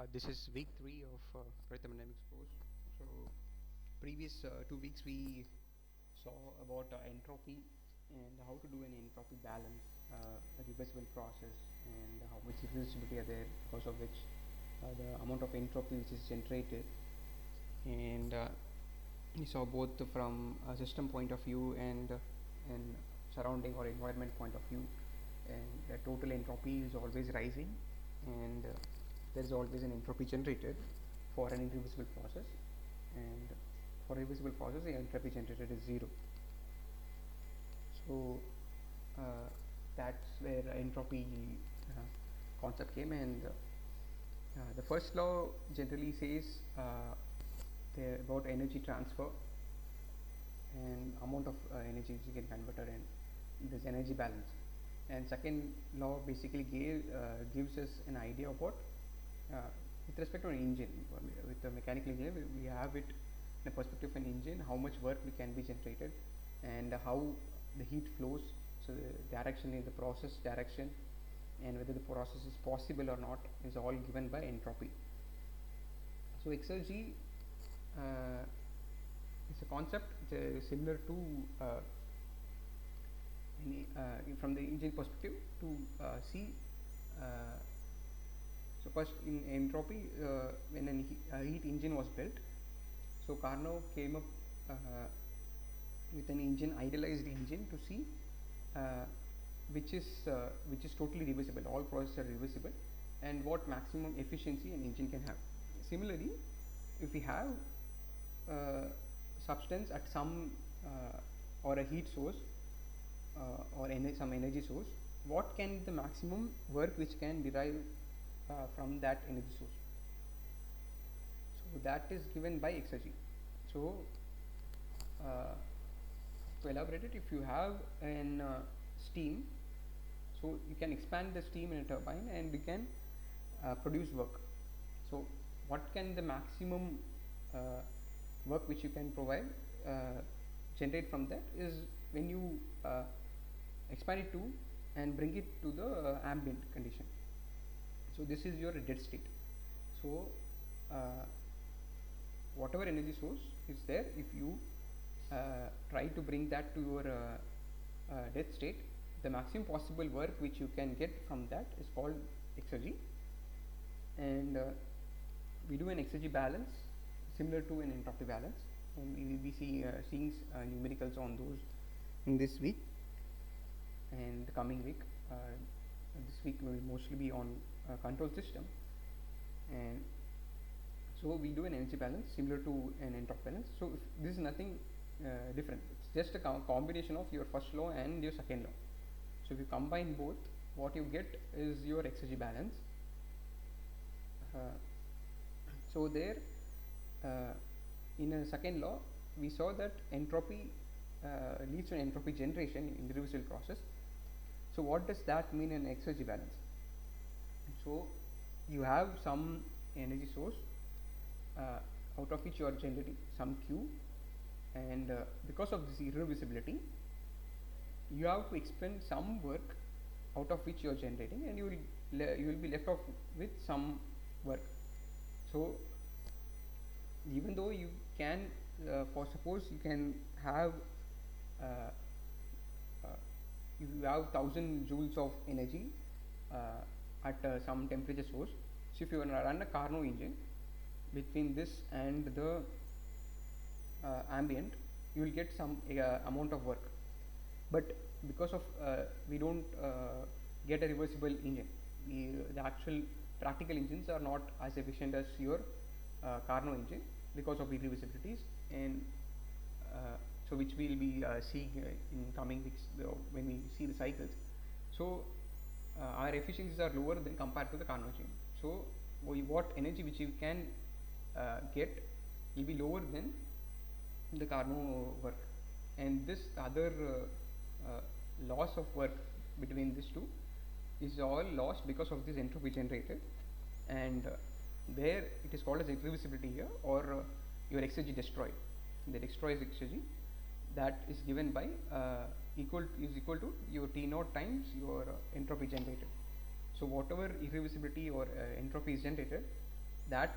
This is week 3 of Thermodynamics course. So, previous 2 weeks we saw about entropy and how to do an entropy balance, a reversible process, and how much irreversibility are there, because of which the amount of entropy which is generated. And we saw both from a system point of view and surrounding or environment point of view. And the total entropy is always rising, and there is always an entropy generated for an irreversible process, and for a reversible process the entropy generated is zero. So that's where entropy concept came. And the first law generally says about energy transfer and amount of energy which you can convert, and this energy balance. And second law basically gives us an idea about with respect to an engine. With the mechanical engineer, we have it in the perspective of an engine, how much work we can be generated, and how the heat flows, so the direction in the process direction, and whether the process is possible or not is all given by entropy. So exergy is a concept similar to from the engine perspective to see. So first in entropy, when a heat engine was built, so Carnot came up with an engine, idealized engine, to see which is totally reversible, all processes are reversible, and what maximum efficiency an engine can have. Similarly, if we have substance at some or a heat source or some energy source, what can the maximum work which can derive from that energy source? So that is given by exergy. So to elaborate it, if you have an steam, so you can expand the steam in a turbine and you can produce work. So what can the maximum work which you can provide generate from that is when you expand it to and bring it to the ambient condition. So this is your dead state. So whatever energy source is there, if you try to bring that to your dead state, the maximum possible work which you can get from that is called exergy. And we do an exergy balance similar to an entropy balance, and we will be seeing numericals on those in this week and the coming week. This week will mostly be on control system, and so we do an energy balance similar to an entropy balance. So this is nothing different, it's just a combination of your first law and your second law. So if you combine both, what you get is your exergy balance. So there in a second law we saw that entropy leads to an entropy generation in the reversible process. So what does that mean in exergy balance? So you have some energy source out of which you are generating some Q, and because of this irreversibility you have to expend some work out of which you are generating, and you will be left off with some work. So even though you can for suppose you can have if you have 1000 joules of energy at some temperature source, so if you run a Carnot engine between this and the ambient, you will get some amount of work. But because of we don't get a reversible engine, the actual practical engines are not as efficient as your Carnot engine because of irreversibilities, and so which we will be seeing in coming weeks when we see the cycles. So our efficiencies are lower than compared to the Carnot engine. So what energy which you can get will be lower than the Carnot work, and this other loss of work between these two is all lost because of this entropy generated, and there it is called as irreversibility here, or your exergy destroyed. The destroys exergy, that is given by equal to your T0 times your entropy generated. So whatever irreversibility or entropy is generated, that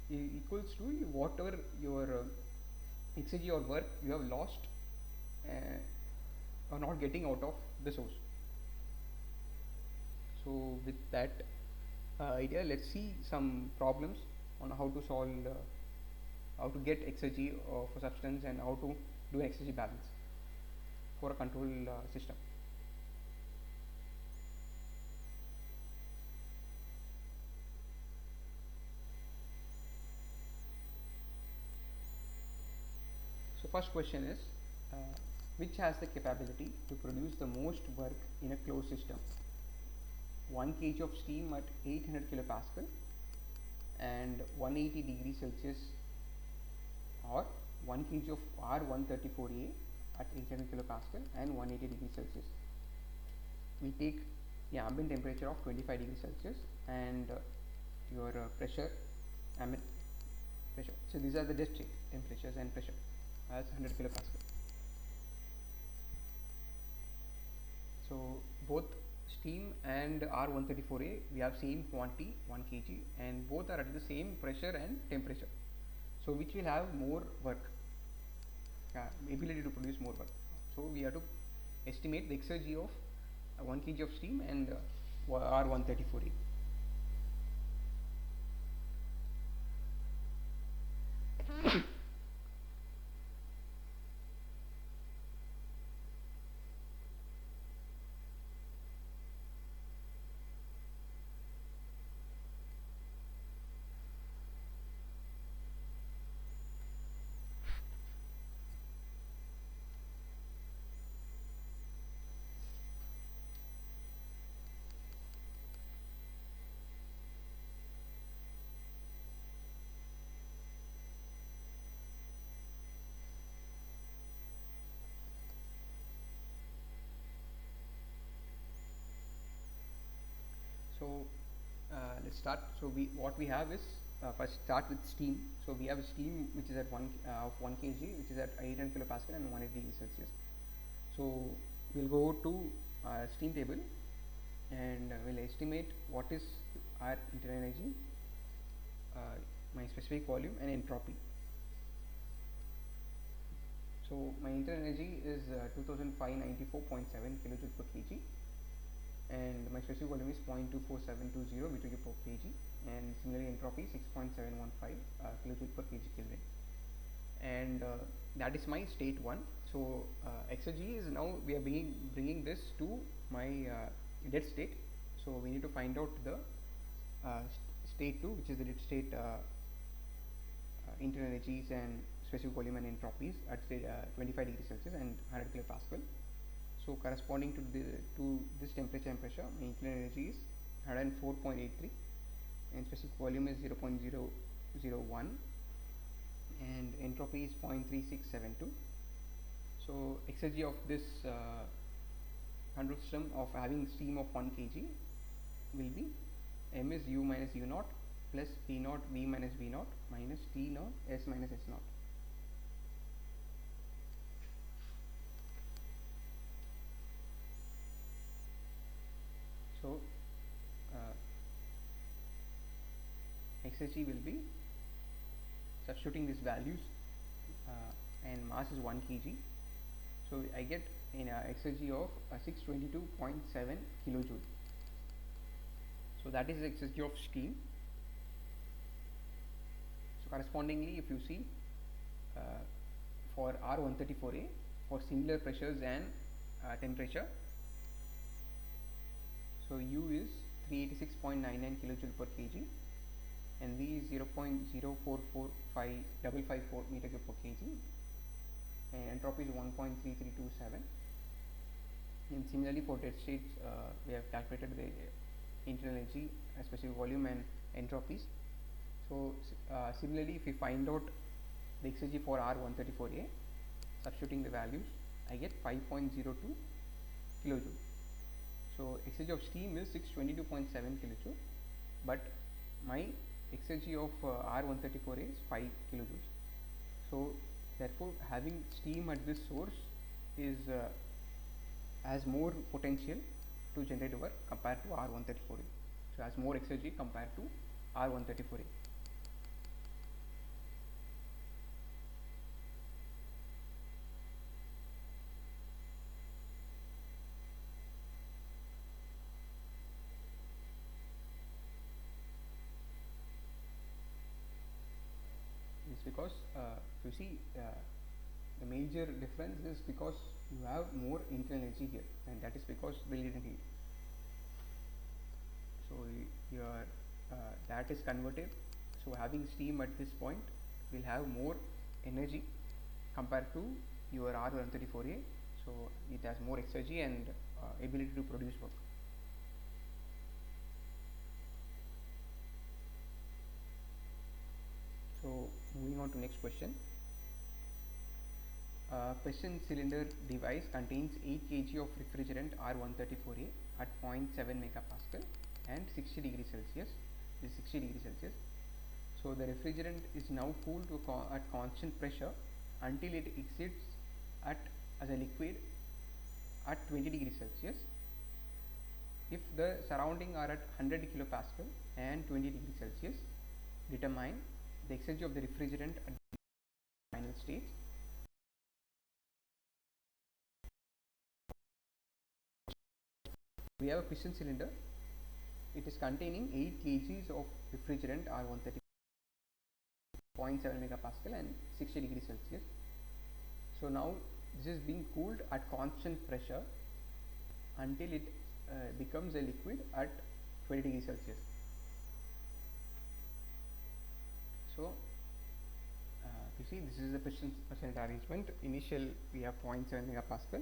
equals to whatever your exergy or work you have lost or not getting out of the source. So with that idea, let's see some problems on how to solve how to get exergy for substance and how to do exergy balance for a control system. So first question is, uh, which has the capability to produce the most work in a closed system? 1 kg of steam at 800 kilopascal and 180 degrees Celsius, or 1 kg of R134A at 800 kilopascal and 180 degrees Celsius. We take the ambient temperature of 25 degrees Celsius and your pressure, ambient pressure. So these are the dead state temperatures and pressure as 100 kilopascal. So both steam and R134A, we have same quantity 1 kg, and both are at the same pressure and temperature. So which will have more work, ability to produce more work. So we have to estimate the exergy of 1 kg of steam and R134A. So let's start. So what we have is, first start with steam. So we have a steam which is at 1 kg, which is at 800 kilopascal and 180 degrees Celsius. So we'll go to steam table and we'll estimate what is our internal energy, my specific volume and entropy. So my internal energy is 2594.7 kilojoule per kg, and my specific volume is 0.24720 meter per kg, and similarly entropy 6.715 kilojoule per kg Kelvin, and that is my state 1. So exergy is, now we are bringing this to my dead state. So we need to find out the state 2, which is the dead state internal energies and specific volume and entropies at 25 degrees Celsius and 100 kilopascal. So corresponding to this temperature and pressure, my internal energy is 104.83 and specific volume is 0.001 and entropy is 0.3672. So exergy of this control system of having steam of 1 kg will be m is u minus u naught plus p naught v minus v naught minus t naught s minus s naught. So exergy will be, substituting these values, and mass is 1 kg. So I get in exergy of 622.7 kilojoule. So that is the exergy of steam. So correspondingly, if you see for R134A, for similar pressures and temperature, so U is 386.99 kilojoule per kg and V is 0.0445554 meter cube per kg and entropy is 1.3327. And similarly for dead states, we have calculated the internal energy, specific volume and entropies. So similarly, if we find out the exergy for R134A, substituting the values, I get 5.02 kilojoule. So exergy of steam is 622.7 kilojoule, but my exergy of R134A is 5 kilojoules. So therefore having steam at this source is has more potential to generate work compared to R134A. So has more exergy compared to R134a. It's because you see the major difference is because you have more internal energy here, and that is because the latent heat. So your that is converted. So having steam at this point will have more energy compared to your R134a. So it has more exergy and ability to produce work. So moving on to next question. Piston cylinder device contains 8 kg of refrigerant R134a at 0.7 megapascal and 60 degrees Celsius. This is 60 degrees Celsius. So the refrigerant is now cooled to at constant pressure until it exits at as a liquid at 20 degrees Celsius. If the surrounding are at 100 kilopascal and 20 degrees Celsius, determine the exergy of the refrigerant at the final stage. We have a piston cylinder. It is containing 8 kgs of refrigerant R134, 0.7 megapascal and 60 degrees Celsius. So now this is being cooled at constant pressure until it becomes a liquid at 20 degrees Celsius. So you see, this is the piston cylinder arrangement. Initial we have 0.7 megapascal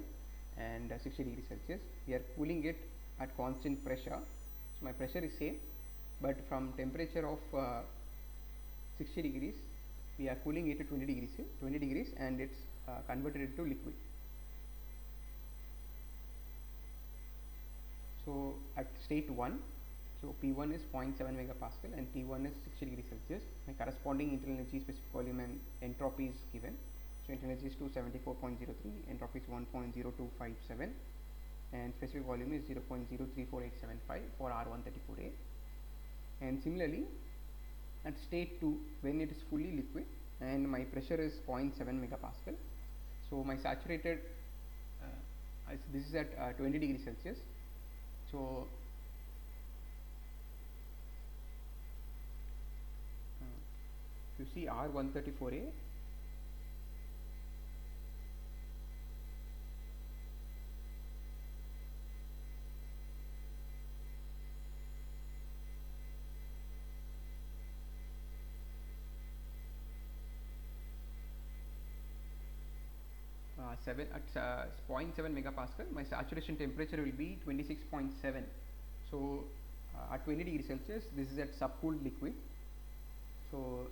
and 60 degrees Celsius. We are cooling it at constant pressure. So my pressure is same, but from temperature of 60 degrees we are cooling it to 20 degrees and it's converted into liquid. So at state 1, so P1 is 0.7 megapascal and T1 is 60 degrees Celsius. My corresponding internal energy, specific volume and entropy is given. So internal energy is 274.03, entropy is 1.0257 and specific volume is 0.034875 for R134a. And similarly at state 2, when it is fully liquid and my pressure is 0.7 megapascal, so my saturated this is at 20 degrees Celsius. So you see R134a, at 0.7 megapascal, my saturation temperature will be 26.7. So at 20 degrees Celsius, this is at subcooled liquid. So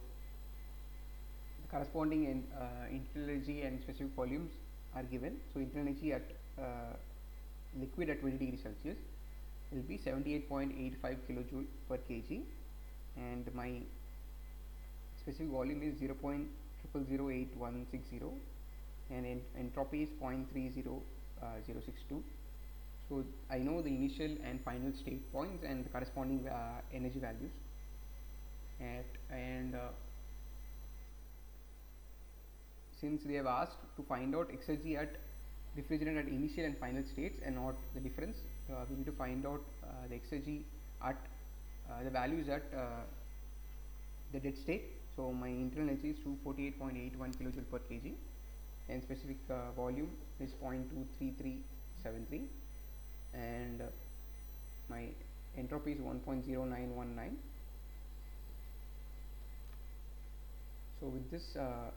the corresponding internal energy and specific volumes are given. So internal energy at liquid at 20 degrees Celsius will be 78.85 kilojoule per kg, and my specific volume is 0.000816 and entropy is 0.30062. So I know the initial and final state points and the corresponding energy values. And since they have asked to find out exergy at refrigerant at initial and final states and not the difference, we need to find out the exergy at the values at the dead state. So my internal energy is 248.81 kilojoule per kg and specific volume is 0.23373 and my entropy is 1.0919. So with this I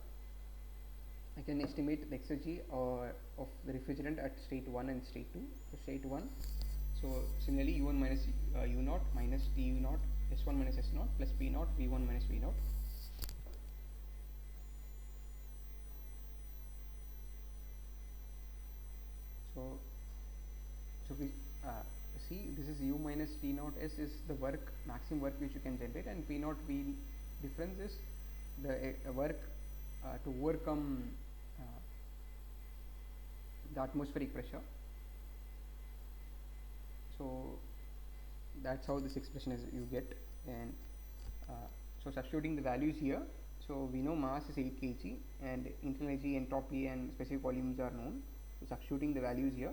can estimate the exergy of the refrigerant at state 1 and state 2. So state 1, so similarly U1 minus U0 minus Tu0 S1 minus S0 plus P0 V1 minus V0. So we see this is U minus T0 S is the work, maximum work which you can generate, and P0 V difference is the work to overcome the atmospheric pressure. So that's how this expression is you get. And So substituting the values here, so we know mass is 8 kg and internal energy, entropy and specific volumes are known. So substituting the values here,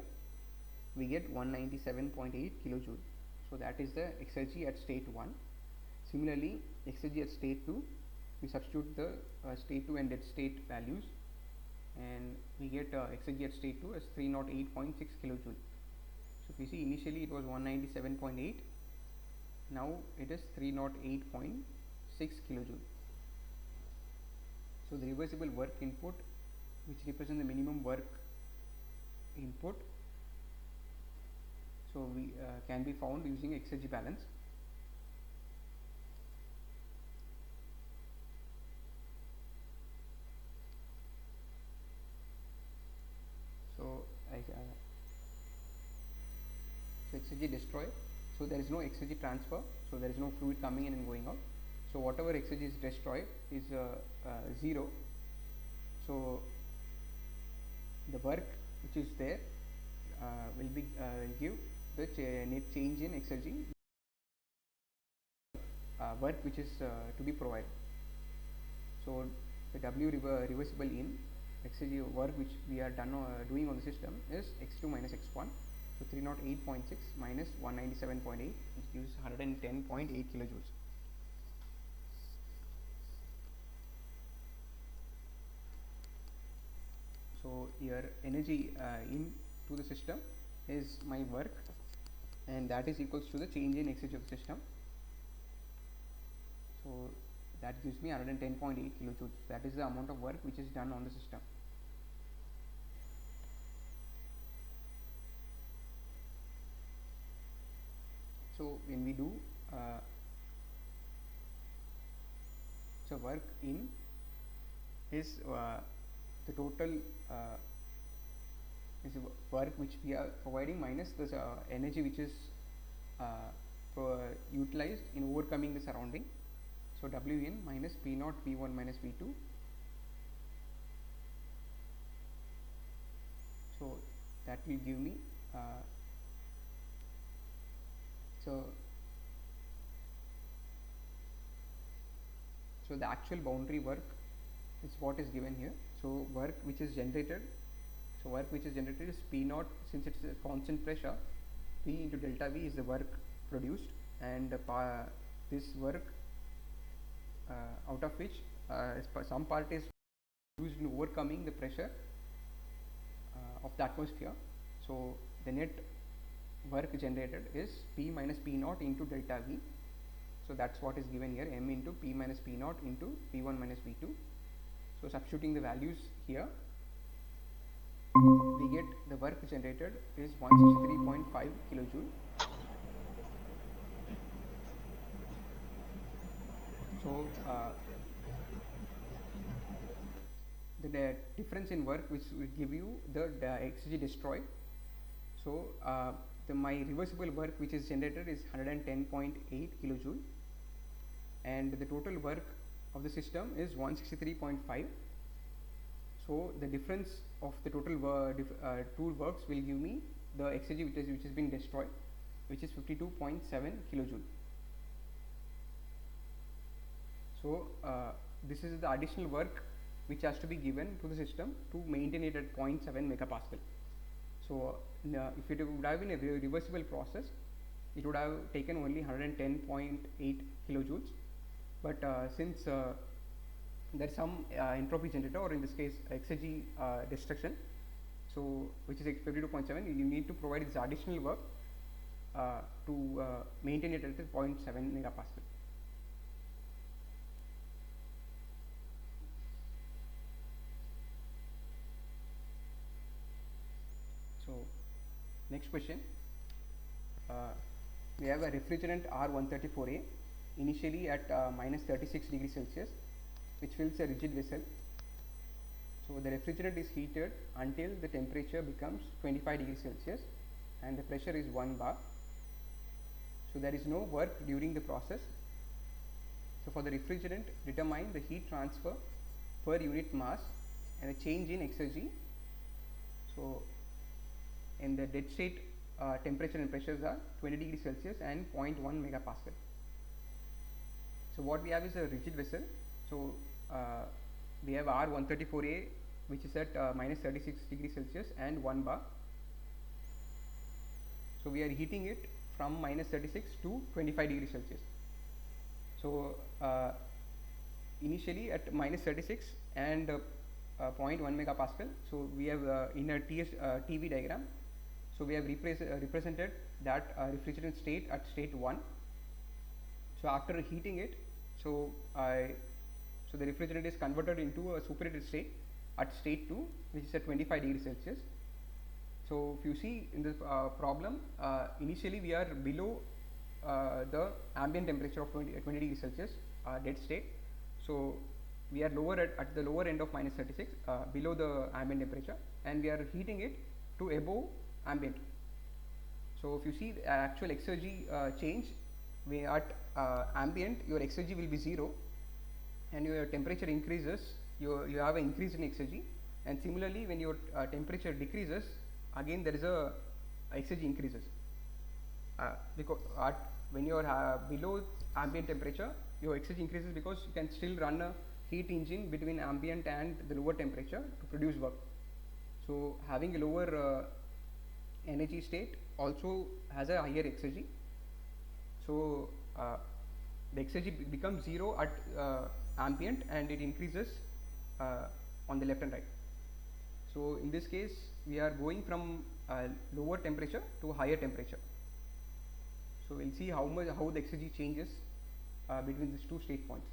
we get 197.8 kilojoule. So that is the exergy at state 1. Similarly, exergy at state 2, we substitute the state 2 and dead state values, and we get exergy at state 2 as 308.6 kilojoule. So if you see, initially it was 197.8, now it is 308.6 kilojoule. So the reversible work input, which represents the minimum work input, so we can be found using exergy balance. So so exergy destroyed, so there is no exergy transfer, so there is no fluid coming in and going out. So whatever exergy is destroyed is 0. So the work which is there will give the net change in exergy work which is to be provided. So the W reversible in exergy work which we are doing on the system is x2 minus x1. So 308.6 minus 197.8, which gives 110.8 kilojoules. So your energy into the system is my work, and that is equals to the change in exergy of the system. So that gives me 110.8 kilojoules. That is the amount of work which is done on the system. So when we do so work in is the total is work which we are providing minus the energy which is utilized in overcoming the surrounding. So Wn minus P0 P1 minus P2. So that will give me so the actual boundary work is what is given here. So work which is generated, is P0, since it's a constant pressure. P into delta V is the work produced, and this work out of which some part is used in overcoming the pressure of the atmosphere. So the net work generated is P minus P0 into delta V. So that's what is given here, M into P minus P0 into P1 minus P2. So substituting the values here, we get the work generated is 163.5 kilojoule. So the difference in work which will give you the exergy destroyed. So my reversible work which is generated is 110.8 kilojoule, and the total work of the system is 163.5. So the difference of the total two works will give me the exergy which has been destroyed, which is 52.7 kilojoule. So this is the additional work which has to be given to the system to maintain it at 0.7 megapascal. So if it would have been a reversible process, it would have taken only 110.8 kilojoules. But since there is some entropy generator, or in this case exergy destruction, so which is 52.7, you need to provide this additional work to maintain it at 0.7 megapascal. So next question, we have a refrigerant R134A initially at minus 36 degrees Celsius, which fills a rigid vessel. So the refrigerant is heated until the temperature becomes 25 degrees Celsius and the pressure is 1 bar. So there is no work during the process. So for the refrigerant, determine the heat transfer per unit mass and the change in exergy. So in the dead state, temperature and pressures are 20 degrees Celsius and 0.1 megapascal. So So what we have is a rigid vessel. So we have R134A, which is at minus 36 degrees Celsius and 1 bar. So we are heating it from minus 36 to 25 degrees Celsius. So initially at minus 36 and 0.1 megapascal. So we have in a TV diagram. So we have represented that refrigerant state at state 1. So after heating it, so the refrigerant is converted into a superheated state at state 2, which is at 25 degrees Celsius. So if you see in this problem, initially we are below the ambient temperature of 20 degrees Celsius, dead state. So we are lower at the lower end of minus 36, below the ambient temperature, and we are heating it to above ambient. So if you see the actual exergy change, we at ambient, your exergy will be 0, and your temperature increases, you have an increase in exergy, and similarly when your temperature decreases, again there is a exergy increases, because when you are below ambient temperature, your exergy increases because you can still run a heat engine between ambient and the lower temperature to produce work. So having a lower energy state also has a higher exergy. So the exergy becomes 0 at ambient, and it increases on the left and right. So in this case we are going from lower temperature to higher temperature. So we'll see how the exergy changes between these two state points.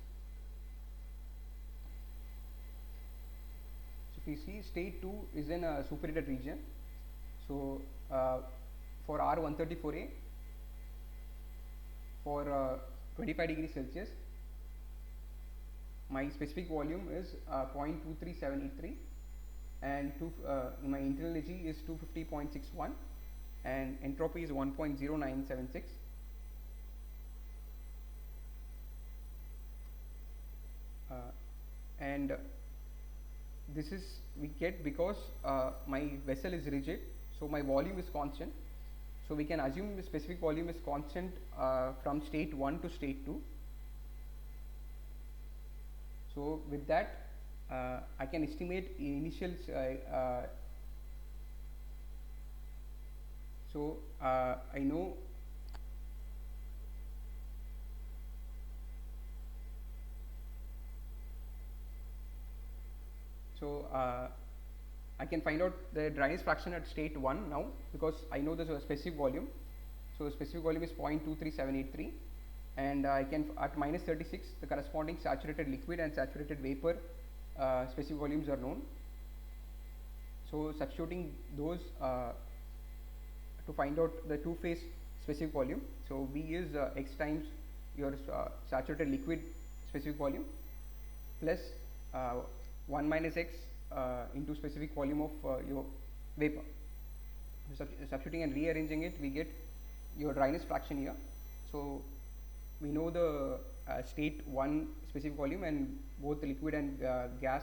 So if you see, state 2 is in a superheated region. So for R134A, for 25 degrees Celsius, my specific volume is 0.23783, and my internal energy is 250.61, and entropy is 1.0976. And this is we get because my vessel is rigid, so my volume is constant. So we can assume the specific volume is constant from state 1 to state 2. So with that, I can estimate initial. I know. So I can find out the dryness fraction at state 1 now, because I know there's a specific volume. So specific volume is 0.23783, and I can at minus 36 the corresponding saturated liquid and saturated vapor specific volumes are known. So substituting those to find out the two-phase specific volume. So V is x times your saturated liquid specific volume plus 1 minus x into specific volume of your vapor. Substituting and rearranging it, we get your dryness fraction here. So we know the state 1 specific volume and both the liquid and gas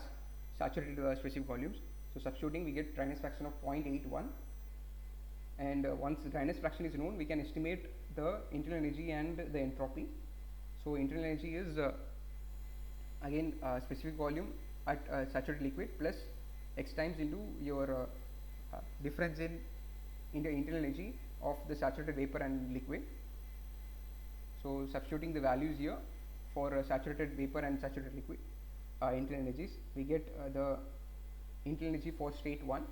saturated specific volumes. So substituting, we get dryness fraction of 0.81, and once the dryness fraction is known, we can estimate the internal energy and the entropy. So internal energy is again specific volume at saturated liquid plus x times into your difference in the internal energy of the saturated vapor and liquid. So substituting the values here for saturated vapor and saturated liquid internal energies, we get the internal energy for state 1,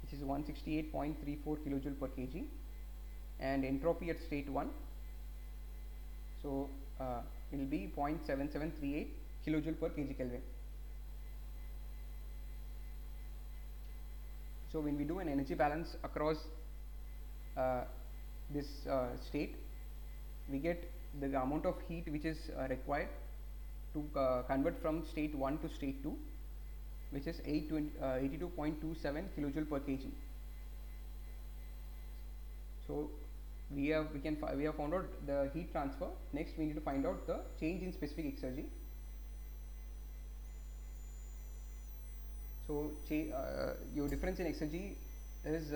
which is 168.34 kilojoule per kg, and entropy at state 1, so it will be 0.7738 kilojoule per kg Kelvin. So when we do an energy balance across this state, we get the amount of heat which is required to convert from state 1 to state 2, which is 82.27 kilojoule per kg. So we have found out the heat transfer. Next we need to find out the change in specific exergy. So your difference in exergy is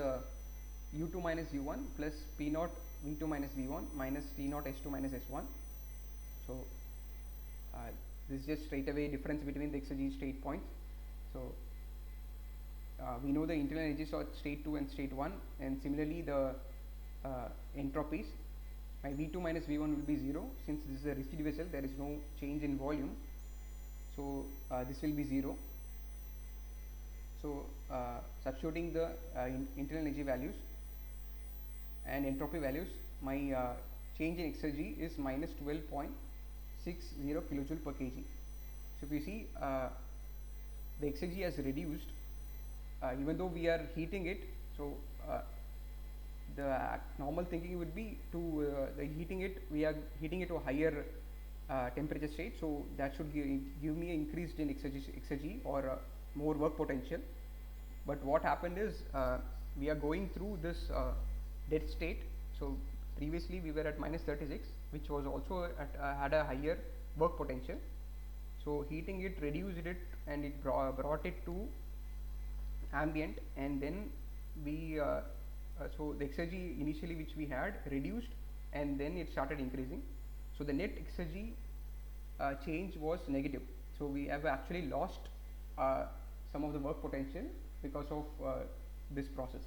U2 minus U1 plus P0 V2 minus V1 minus T0 S2 minus S1. So this is just straight away difference between the exergy state points. So we know the internal energies are state 2 and state 1, and similarly the entropies. My V2 minus V1 will be 0. Since this is a rigid vessel, there is no change in volume, so this will be 0. So substituting the internal energy values and entropy values, my change in exergy is minus 12.60 kilojoule per kg. So if you see, the exergy has reduced, even though we are heating it. So the normal thinking would be to we are heating it to a higher temperature state, so that should give me an increased in exergy or more work potential. But what happened is, we are going through this dead state. So previously we were at minus 36, which was also had a higher work potential. So heating it reduced it, and it brought it to ambient, and then we so the exergy initially which we had reduced, and then it started increasing. So the net exergy change was negative. So we have actually lost some of the work potential because of this process.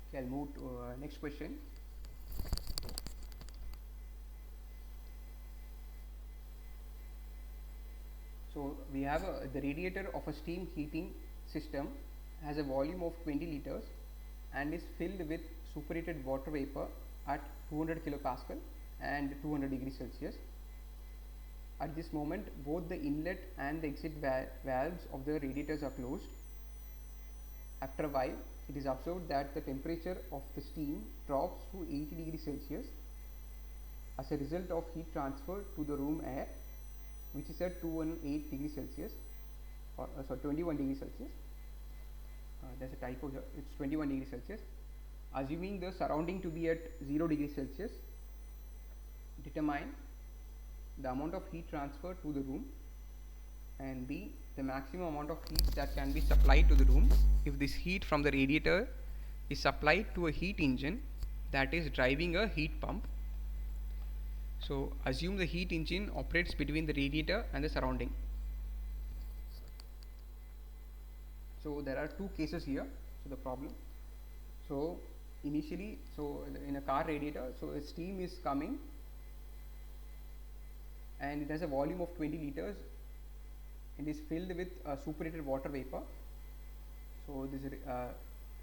Okay, I'll move to next question. So we have the radiator of a steam heating system has a volume of 20 liters and is filled with superheated water vapor at 200 kilopascal and 200 degrees Celsius. At this moment, both the inlet and the exit valves of the radiators are closed. After a while, it is observed that the temperature of the steam drops to 80 degrees Celsius as a result of heat transfer to the room air, which is at 218 degrees Celsius, or 21 degrees Celsius. There's a typo here, it's 21 degrees Celsius. Assuming the surrounding to be at 0 degrees Celsius, determine the amount of heat transfer to the room, and B, the maximum amount of heat that can be supplied to the room if this heat from the radiator is supplied to a heat engine that is driving a heat pump. So assume the heat engine operates between the radiator and the surrounding. So there are two cases here. So the problem, so initially, so in a car radiator, so a steam is coming and it has a volume of 20 liters and is filled with superheated water vapor. So this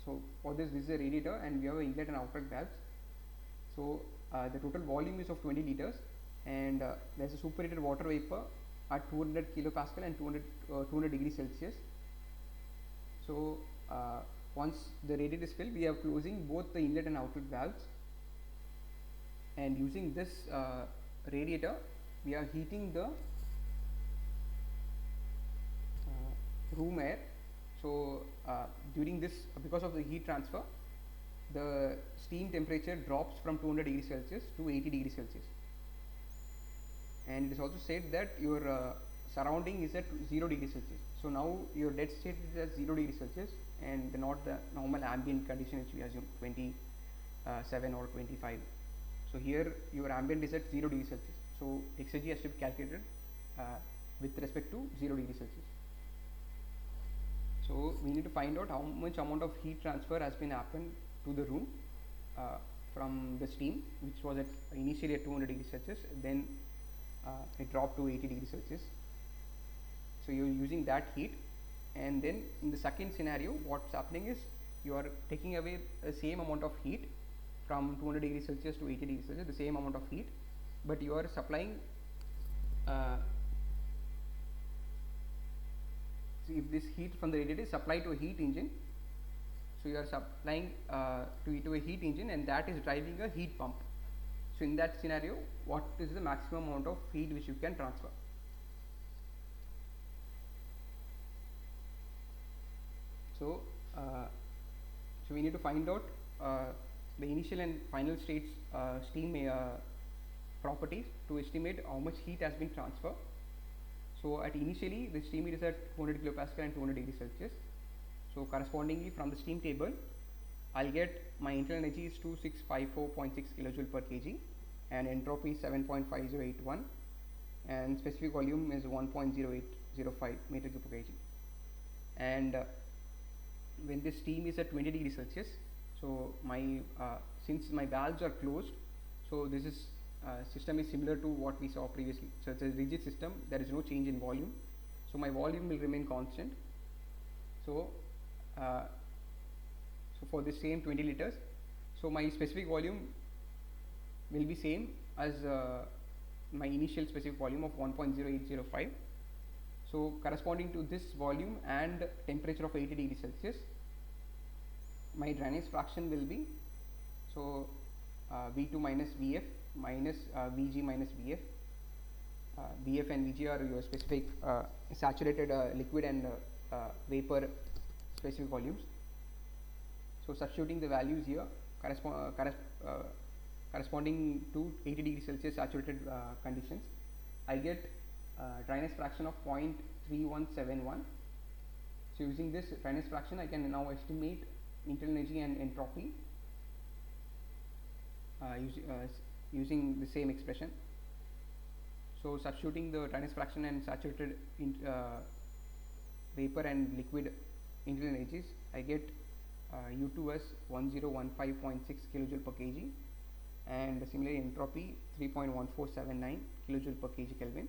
so for this is a radiator, and we have an inlet and outlet valves. So the total volume is of 20 liters, and there is a superheated water vapor at 200 kilopascal and 200 degrees Celsius. So once the radiator is filled, we are closing both the inlet and outlet valves, and using this radiator we are heating the room air. So during this, because of the heat transfer, the steam temperature drops from 200 degrees Celsius to 80 degrees Celsius, and it is also said that your surrounding is at 0 degrees Celsius. So now your dead state is at 0 degrees Celsius, and not the normal ambient condition which we assume 27 or 25. So here your ambient is at 0 degrees Celsius. So exergy has to be calculated with respect to 0 degrees Celsius. So we need to find out how much amount of heat transfer has been happened to the room from the steam, which was at initially at 200 degrees Celsius, then it dropped to 80 degrees Celsius. So you are using that heat, and then in the second scenario, what's happening is you are taking away the same amount of heat from 200 degrees Celsius to 80 degrees Celsius, the same amount of heat, but you are supplying so if this heat from the radiator is supplied to a heat engine, so you are supplying to a heat engine, and that is driving a heat pump. So in that scenario, what is the maximum amount of heat which you can transfer? So so we need to find out the initial and final states steam properties to estimate how much heat has been transferred. So at initially the steam heat is at 200 kilopascal and 200 degrees Celsius. So correspondingly from the steam table, I'll get my internal energy is 2654.6 kilojoule per kg, and entropy is 7.5081, and specific volume is 1.0805 meter cube per kg. And when this steam is at 20 degrees Celsius, so my since my valves are closed, so this is system is similar to what we saw previously. So it's a rigid system, there is no change in volume, so my volume will remain constant. So so for this same 20 liters, so my specific volume will be same as my initial specific volume of 1.0805. So corresponding to this volume and temperature of 80 degrees Celsius, my drainage fraction will be, so V2 minus Vf minus Vg minus Vf. Vf and Vg are your specific saturated liquid and vapor specific volumes. So substituting the values here corresponding to 80 degrees Celsius saturated conditions, I get dryness fraction of 0.3171. So using this dryness fraction, I can now estimate internal energy and entropy using the same expression. So substituting the dryness fraction and saturated vapor and liquid internal energies, I get U2 as 1015.6 kilojoule per kg, and similarly entropy 3.1479 kilojoule per kg Kelvin.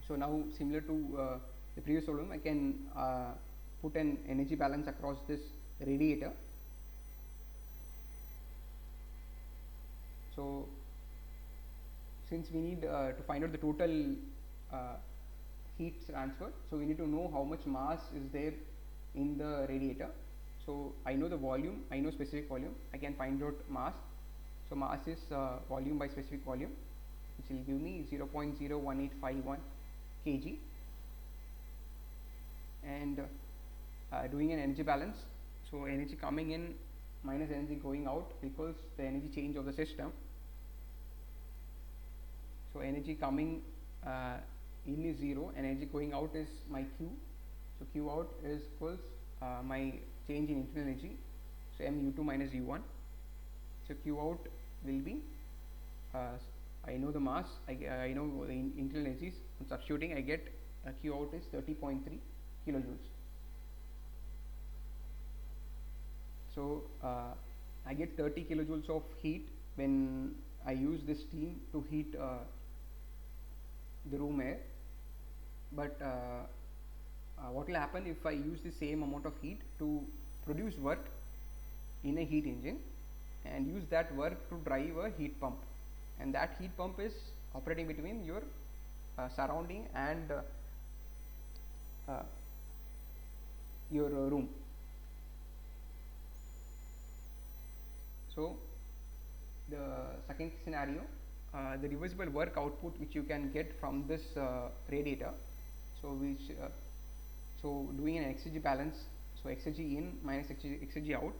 So now similar to the previous problem, I can put an energy balance across this radiator. So since we need to find out the total heat transfer, so we need to know how much mass is there in the radiator. So I know the volume, I know specific volume, I can find out mass. So mass is volume by specific volume, which will give me 0.01851 kg. And doing an energy balance, so energy coming in minus energy going out equals the energy change of the system. So energy coming in is 0 and energy going out is my Q. So Q out is equals my change in internal energy, so mu2 minus u1. So Q out will be, I know the mass, I know the internal energies. On substituting, I get Q out is 30.3 kilojoules. So I get 30 kilojoules of heat when I use this steam to heat the room air. But what will happen if I use the same amount of heat to produce work in a heat engine and use that work to drive a heat pump, and that heat pump is operating between your surrounding and your room. So the second scenario, the reversible work output which you can get from this radiator, so which so doing an exergy balance, so exergy in minus exergy out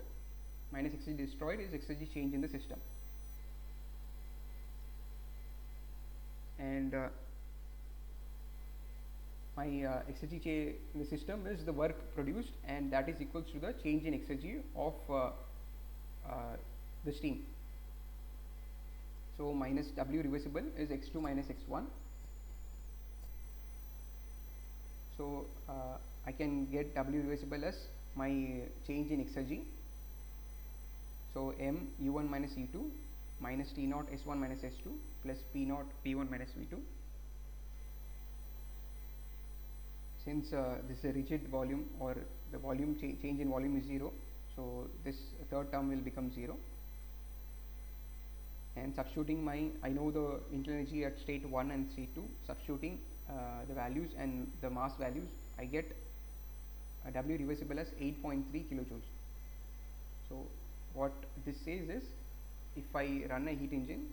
minus exergy destroyed is exergy change in the system. And my exergy in the system is the work produced, and that is equals to the change in exergy of the steam. So minus W reversible is x2 minus x1. So I can get W reversible as my change in exergy. So m u1 minus u2 minus t naught s1 minus s2 plus p naught p1 minus v2. Since this is a rigid volume, or the volume change in volume is 0, so this third term will become 0. And substituting I know the internal energy at state 1 and state 2, substituting the values and the mass values, I get W reversible as 8.3 kilojoules. So what this says is, if I run a heat engine,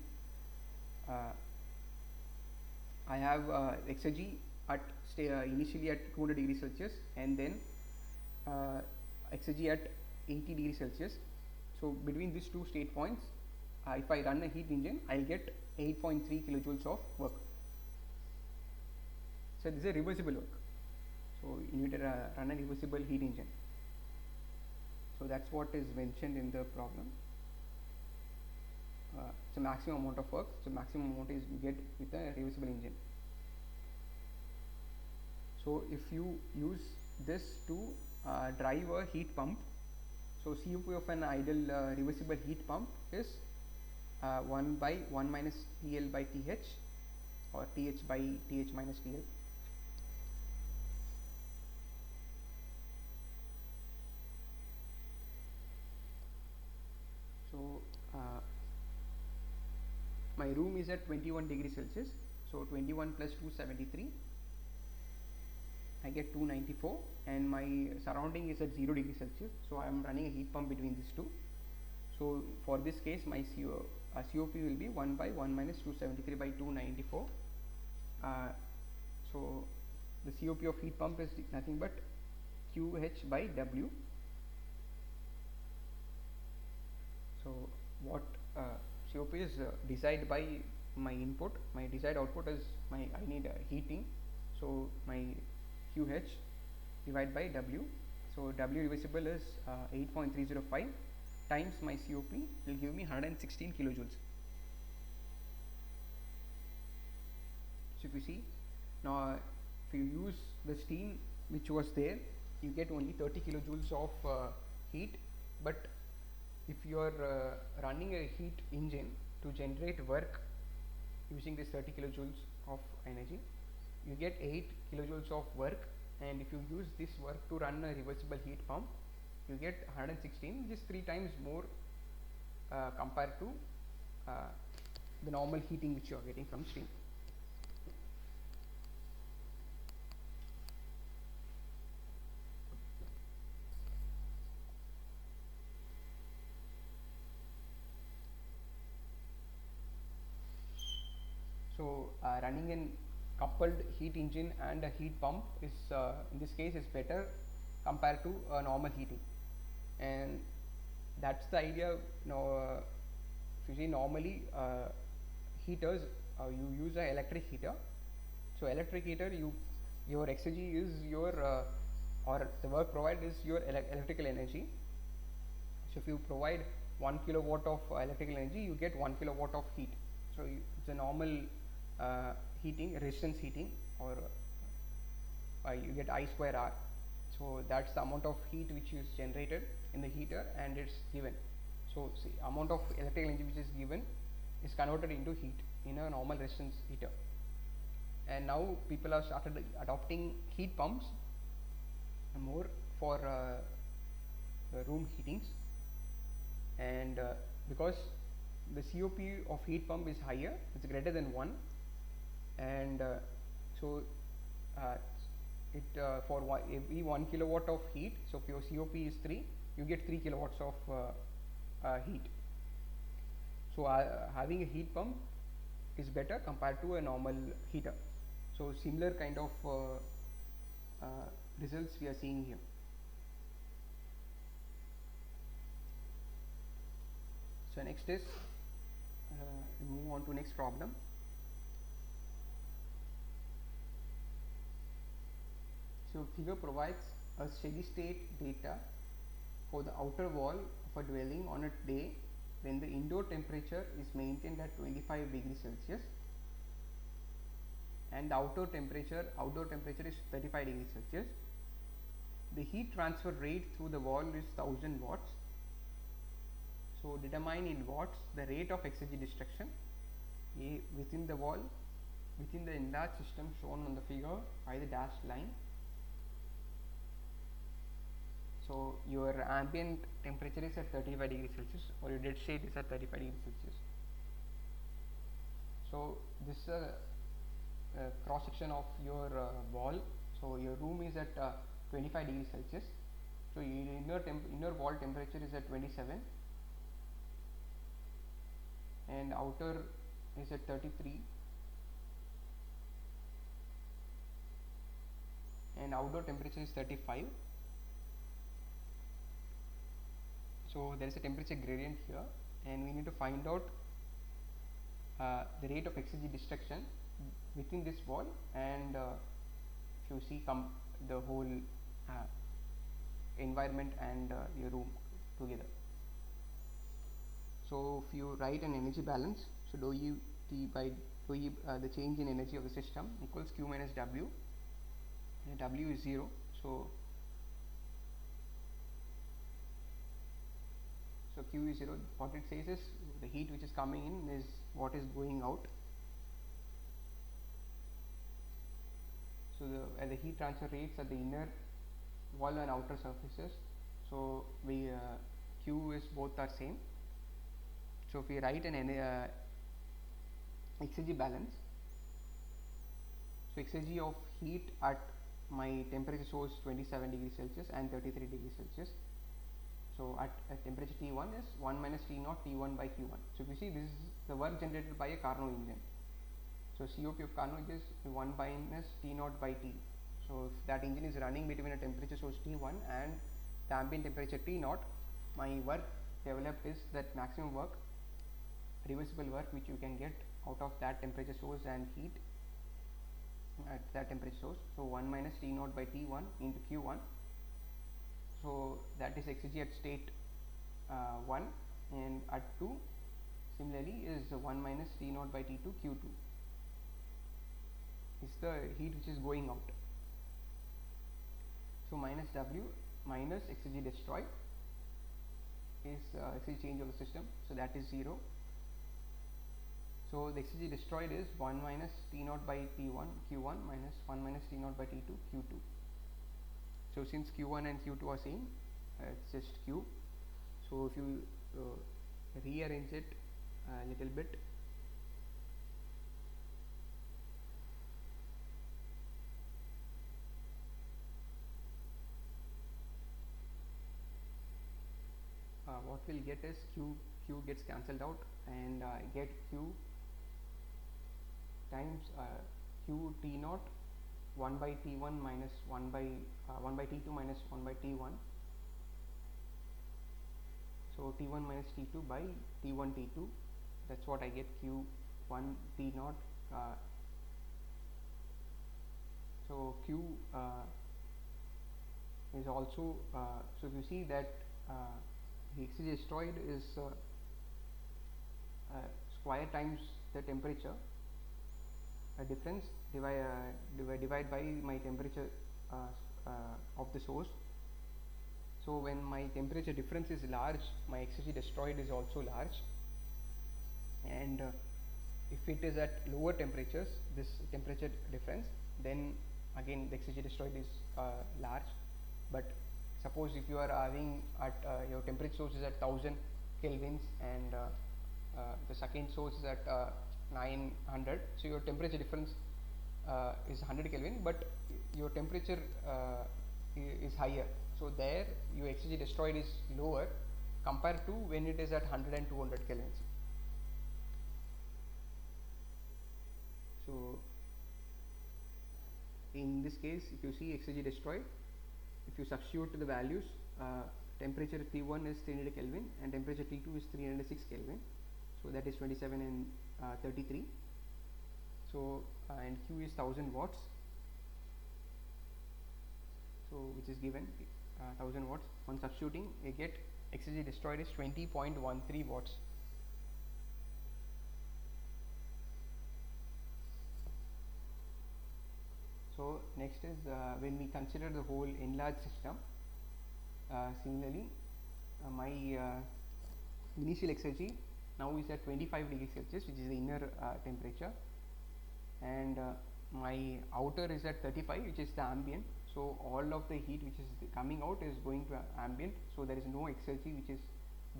I have exergy at initially at 200 degrees Celsius, and then exergy at 80 degrees Celsius. So between these two state points, if I run a heat engine, I'll get 8.3 kilojoules of work. So this is a reversible work. So you need to run a reversible heat engine. So that's what is mentioned in the problem. So maximum amount of work. So maximum amount is you get with a reversible engine. So if you use this to drive a heat pump, so COP of an ideal reversible heat pump is 1 by 1 minus TL by TH, or TH by TH minus TL. So my room is at 21 degrees Celsius. So 21 plus 273, I get 294, and my surrounding is at 0 degrees Celsius. So I am running a heat pump between these two. So for this case, my COP will be 1 by 1 minus 273 by 294. So the COP of heat pump is nothing but QH by W. So what COP is decided by my input. My desired output is I need heating. So my QH divided by W. So W reversible is 8.305 times my COP will give me 116 kilojoules. So if you see, now if you use the steam which was there, you get only 30 kilojoules of heat. But if you are running a heat engine to generate work using this 30 kilojoules of energy, you get 8 kilojoules of work. And if you use this work to run a reversible heat pump, you get 116, which is 3 times more compared to the normal heating which you are getting from steam. So running an coupled heat engine and a heat pump is in this case is better compared to normal heating, and that's the idea. If you see, normally heaters, you use an electric heater. So electric heater, your exergy is your or the work provided is your electrical energy. So if you provide 1 kilowatt of electrical energy, you get 1 kilowatt of heat. So it's a normal heating, resistance heating, or you get I square R. So that's the amount of heat which is generated in the heater, and it's given. So see, amount of electrical energy which is given is converted into heat in a normal resistance heater. And now people have started adopting heat pumps more for room heatings, and because the COP of heat pump is higher, it's greater than 1, and so it for every 1 kilowatt of heat, so if your COP is 3, you get 3 kilowatts of heat. So having a heat pump is better compared to a normal heater. So similar kind of results we are seeing here. So next is move on to next problem. So figure provides a steady state data for the outer wall of a dwelling on a day when the indoor temperature is maintained at 25 degrees Celsius and the outdoor temperature is 35 degrees Celsius. The heat transfer rate through the wall is 1000 watts. So determine in watts the rate of exergy destruction within the wall, within the enlarged system shown on the figure by the dashed line. So your ambient temperature is at 35 degrees Celsius, or your dead state is at 35 degrees Celsius. So this is a cross section of your wall. So your room is at 25 degrees Celsius. So your inner wall temperature is at 27, and outer is at 33, and outdoor temperature is 35. So there is a temperature gradient here, and we need to find out the rate of exergy destruction within this wall, and if you see the whole environment and your room together. So if you write an energy balance, so dou U T by dou E, the change in energy of the system equals Q minus W, and W is 0. So Q is 0. What it says is the heat which is coming in is what is going out. So the heat transfer rates at the inner wall and outer surfaces. So we Q is both are same. So if we write an exergy balance, so exergy of heat at my temperature source 27 degrees Celsius and 33 degrees Celsius. So at temperature T1 is 1 minus T0 T1 by Q1. So if you see, this is the work generated by a Carnot engine. So COP of Carnot is 1 minus T0 by T. So if that engine is running between a temperature source T1 and the ambient temperature T0, my work developed is that maximum work, reversible work, which you can get out of that temperature source and heat at that temperature source. So 1 minus T0 by T1 into Q1. So that is exergy at state 1, and at 2 similarly is 1 minus T0 by T2 Q2 is the heat which is going out. So minus W minus exergy destroyed is exergy change of the system, so that is 0. So the exergy destroyed is 1 minus T0 by T1 Q1 minus 1 minus T0 by T2 Q2. So since Q1 and Q2 are same, it's just Q. So if you rearrange it a little bit, what we'll get is Q gets cancelled out, and get Q times Q T0 1 by T1 minus 1 by T2 minus 1 by T1. So T1 minus T2 by T1 T2, that's what I get, Q1 T0. So Q is also, so if you see that the exergy destroyed is square times the temperature difference divide by my temperature of the source. So when my temperature difference is large, my exergy destroyed is also large, and if it is at lower temperatures, this temperature difference, then again the exergy destroyed is large. But suppose if you are having at your temperature source is at 1000 kelvins, and the second source is at 900, so your temperature difference is 100 Kelvin, but your temperature is higher. So there your exergy destroyed is lower compared to when it is at 100 and 200 kelvins. So in this case, if you see exergy destroyed, if you substitute the values, temperature T1 is 300 Kelvin and temperature T2 is 306 Kelvin. So that is 27 and 33. So and Q is 1000 watts. So which is given 1000 watts. On substituting, you get exergy destroyed is 20.13 watts. So next is when we consider the whole enlarged system. Similarly, my initial exergy now is at 25 degrees Celsius, which is the inner temperature, and my outer is at 35, which is the ambient. So all of the heat which is coming out is going to ambient, so there is no exergy which is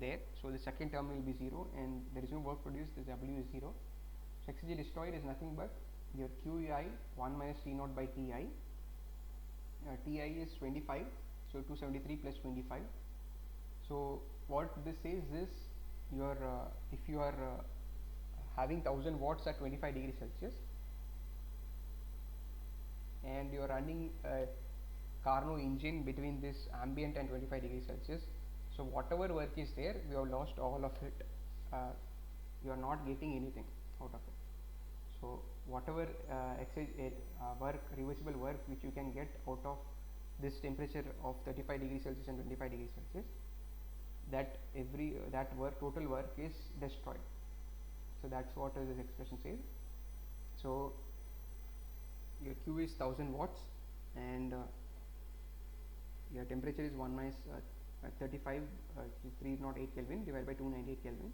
there. So the second term will be 0, and there is no work produced, the W is 0. So exergy destroyed is nothing but your QI 1 minus T0 by Ti. Ti is 25, so 273 plus 25. So what this says is your if you are having 1000 watts at 25 degrees Celsius and you are running a Carnot engine between this ambient and 25 degrees Celsius, So whatever work is there, we have lost all of it. You are not getting anything out of it. So whatever work, reversible work which you can get out of this temperature of 35 degrees Celsius and 25 degrees Celsius, that work, total work, is destroyed. So that's what this expression says. So your Q is 1000 watts and your temperature is 1 minus 35 308 Kelvin divided by 298 Kelvin,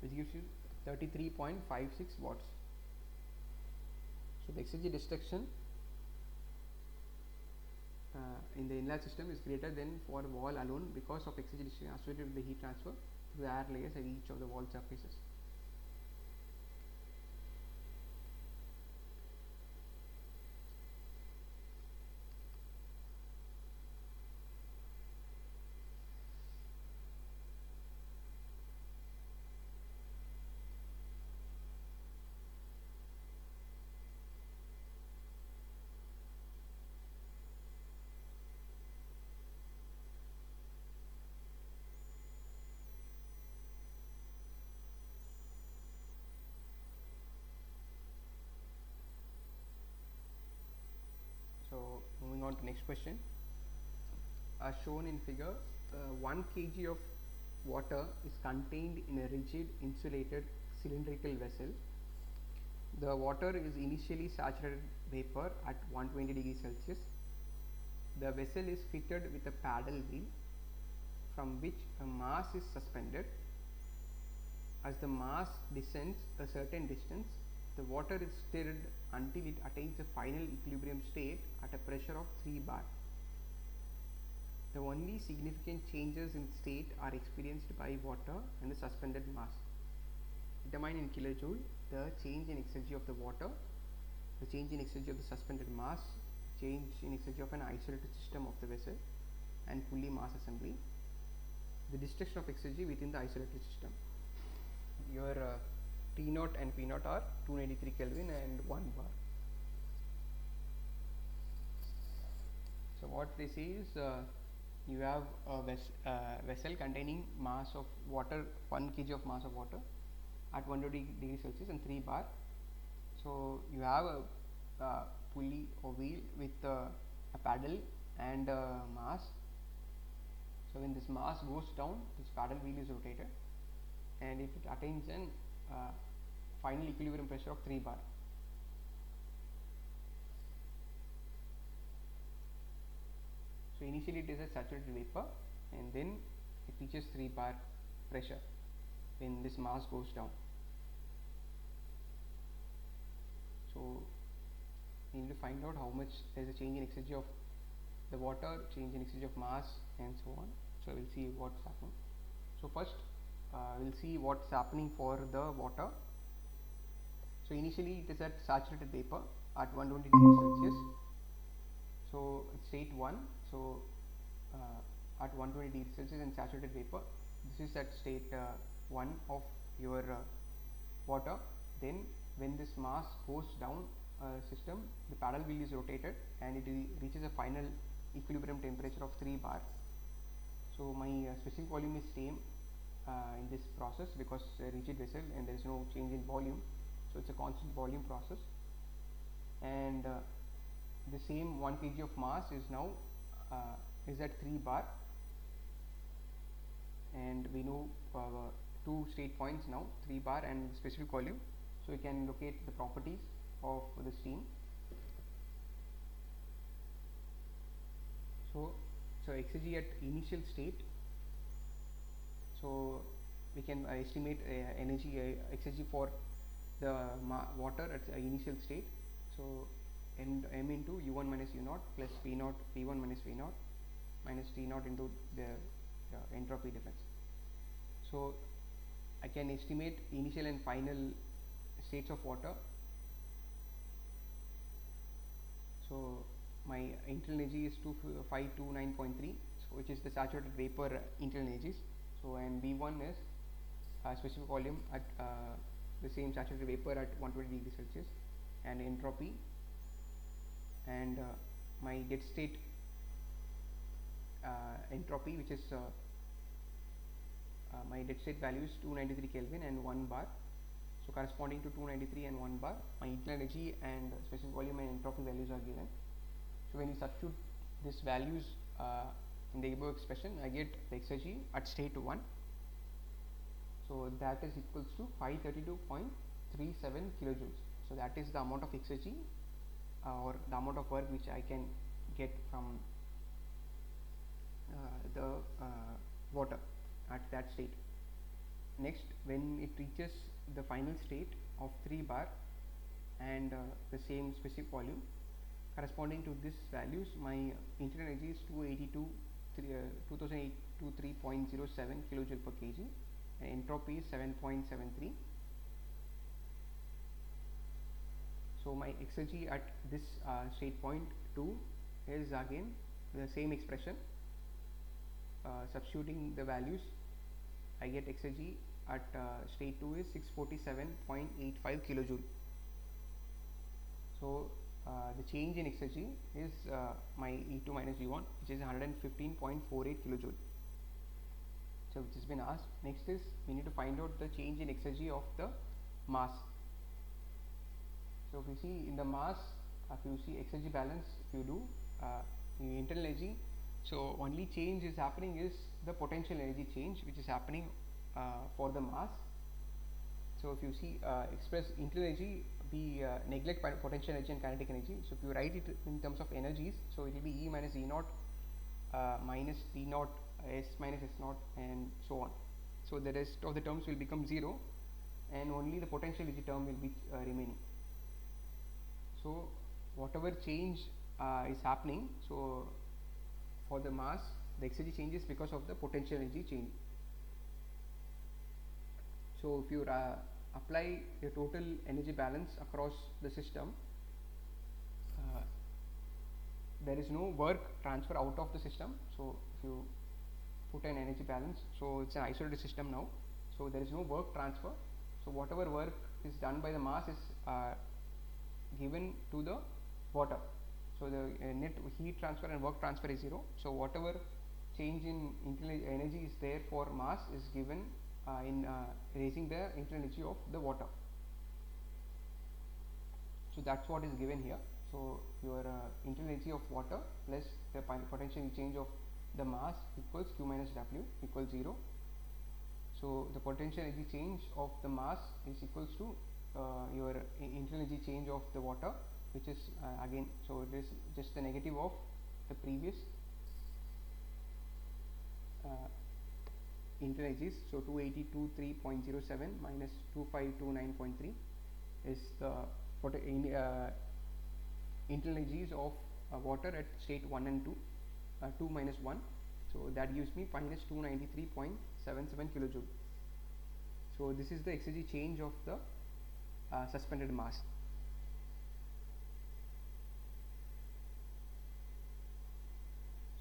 which gives you 33.56 watts. So the exergy destruction in the inlet system is greater than for wall alone because of exergy destruction associated with the heat transfer to the air layers at each of the wall surfaces. So moving on to next question. As shown in figure, 1 kg of water is contained in a rigid insulated cylindrical vessel. The water is initially saturated vapor at 120 degrees Celsius. The vessel is fitted with a paddle wheel from which a mass is suspended. As the mass descends a certain distance, the water is stirred until it attains a final equilibrium state at a pressure of 3 bar. The only significant changes in state are experienced by water and the suspended mass. Determine in kilojoule the change in exergy of the water, the change in exergy of the suspended mass, change in exergy of an isolated system of the vessel and pulley mass assembly, the destruction of exergy within the isolated system. Your T0 and P0 are 293 Kelvin and 1 bar. So what they say is you have a vessel containing mass of water, 1 kg of mass of water at 120 degrees Celsius and 3 bar. So you have a pulley or wheel with a paddle and a mass. So when this mass goes down, this paddle wheel is rotated, and if it attains an final equilibrium pressure of 3 bar. So initially it is a saturated vapor and then it reaches 3 bar pressure when this mass goes down. So we need to find out how much there is a change in exergy of the water, change in exergy of mass and so on. So we will see what's happening. So first we will see what's happening for the water. So initially it is at saturated vapor at 120 degrees Celsius. So state 1, so at 120 degrees Celsius and saturated vapor, this is at state 1 of your water. Then when this mass goes down system, the paddle wheel is rotated and it reaches a final equilibrium temperature of 3 bar. So my specific volume is same in this process because rigid vessel and there is no change in volume, so it's a constant volume process, and the same 1 kg of mass is now is at 3 bar, and we know 2 state points now, 3 bar and specific volume. So we can locate the properties of the steam. So exergy at initial state, so we can estimate energy exergy for the water at the initial state. So m into u1 minus u0 plus v0 v1 minus v0 minus t0 into the entropy difference. So I can estimate initial and final states of water. So my internal energy is 2529.3, so which is the saturated vapor internal energies. So and v1 is specific volume at the same saturated vapor at 120 degrees Celsius, and entropy, and my dead state entropy, which is my dead state value is 293 Kelvin and 1 bar. So corresponding to 293 and 1 bar, my internal energy and specific volume and entropy values are given. So when you substitute these values in the above expression, I get the exergy at state 1. So that is equals to 532.37 kilojoules. So that is the amount of exergy or the amount of work which I can get from the water at that state. Next, when it reaches the final state of 3 bar and the same specific volume, corresponding to this values, my internal energy is 2083.07 kilojoule per kg and entropy is 7.73. So my exergy at this state point 2 is again the same expression. Substituting the values, I get exergy at state 2 is 647.85 kilojoule. So the change in exergy is my E2 minus E1, which is 115.48 kilojoule. So which has been asked. Next is we need to find out the change in exergy of the mass. So if you see in the mass, if you see exergy balance, if you do internal energy, so only change is happening is the potential energy change which is happening for the mass. So if you see express internal energy, we neglect potential energy and kinetic energy. So if you write it in terms of energies, so it will be E minus E naught minus T naught, S minus S naught, and so on. So the rest of the terms will become 0 and only the potential energy term will be remaining. So whatever change is happening, so for the mass, the exergy changes because of the potential energy change. So if you apply the total energy balance across the system, there is no work transfer out of the system. So if you put an energy balance, so it's an isolated system now, so there is no work transfer. So whatever work is done by the mass is given to the water. So the net heat transfer and work transfer is 0. So whatever change in internal energy is there for mass is given in raising the internal energy of the water. So that's what is given here. So your internal energy of water plus the potential change of the mass equals Q minus W equals 0. So the potential energy change of the mass is equals to your internal energy change of the water, which is again, so it is just the negative of the previous internal energies. So 282.3.07 minus 2529.3 is the internal energies of water at state 1 and 2, 2 minus 1. So that gives me minus 293.77 kilojoule. So this is the exergy change of the suspended mass.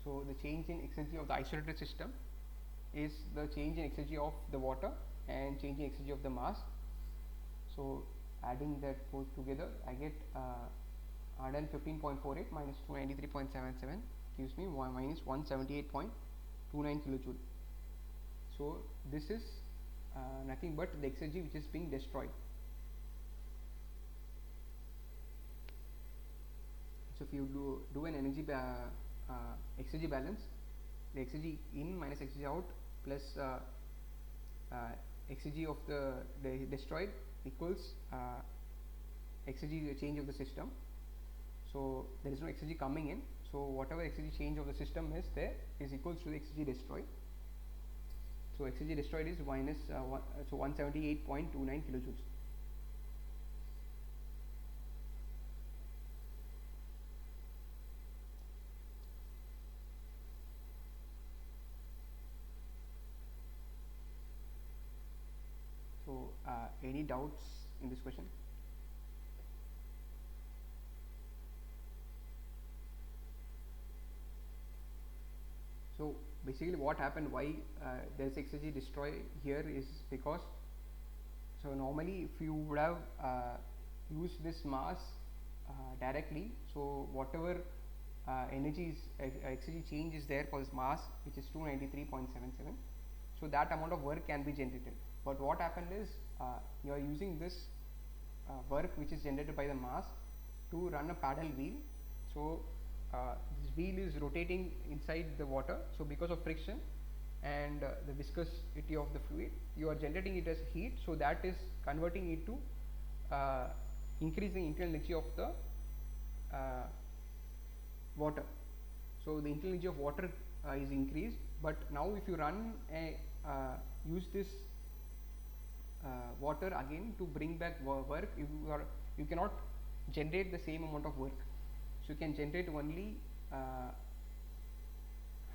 So the change in exergy of the isolated system is the change in exergy of the water and change in exergy of the mass. So adding that both together, I get 115.48 minus 293.77 gives me minus 178.29 kilojoule. So this is nothing but the exergy which is being destroyed. So if you do an energy exergy balance, the exergy in minus exergy out plus exergy of the destroyed equals exergy change of the system. So there is no exergy coming in, so whatever exergy change of the system is there is equals to the exergy destroyed. So exergy destroyed is minus 178.29 kilojoules. So any doubts in this question? So basically what happened, why there is exergy destroy here is because, so normally if you would have used this mass directly, so whatever energy is exergy change is there for this mass, which is 293.77, so that amount of work can be generated. But what happened is you are using this work which is generated by the mass to run a paddle wheel. So this wheel is rotating inside the water, so because of friction and the viscosity of the fluid, you are generating it as heat, so that is converting it to increasing internal energy of the water. So the internal energy of water is increased, but now if you run a use this water again to bring back work, you cannot generate the same amount of work. So you can generate only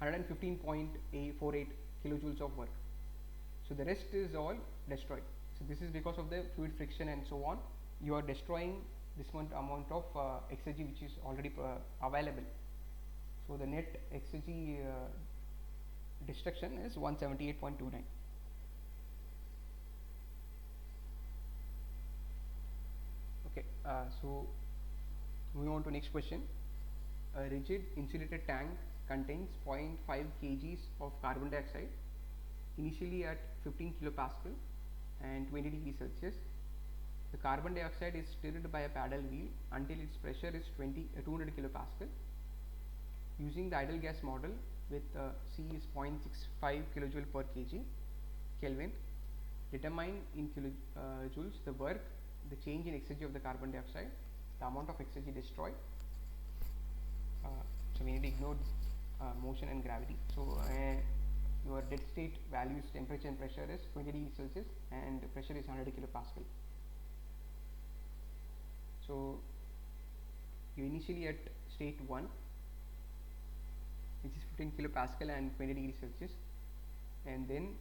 115.48 kilojoules of work. So the rest is all destroyed. So this is because of the fluid friction and so on. You are destroying this amount of exergy which is already available. So the net exergy destruction is 178.29. Okay, so moving on to next question. A rigid insulated tank contains 0.5 kgs of carbon dioxide, initially at 15 kilopascal and 20 degrees Celsius. The carbon dioxide is stirred by a paddle wheel until its pressure is 200 kilopascal. Using the ideal gas model with C is 0.65 kilojoule per kg Kelvin, determine in kilojoules the work, the change in exergy of the carbon dioxide, the amount of exergy destroyed. So we need to ignore motion and gravity. So your dead state values, temperature and pressure is 20 degrees Celsius and pressure is 100 kilopascal. So you initially at state 1, which is 15 kilopascal and 20 degrees Celsius, and then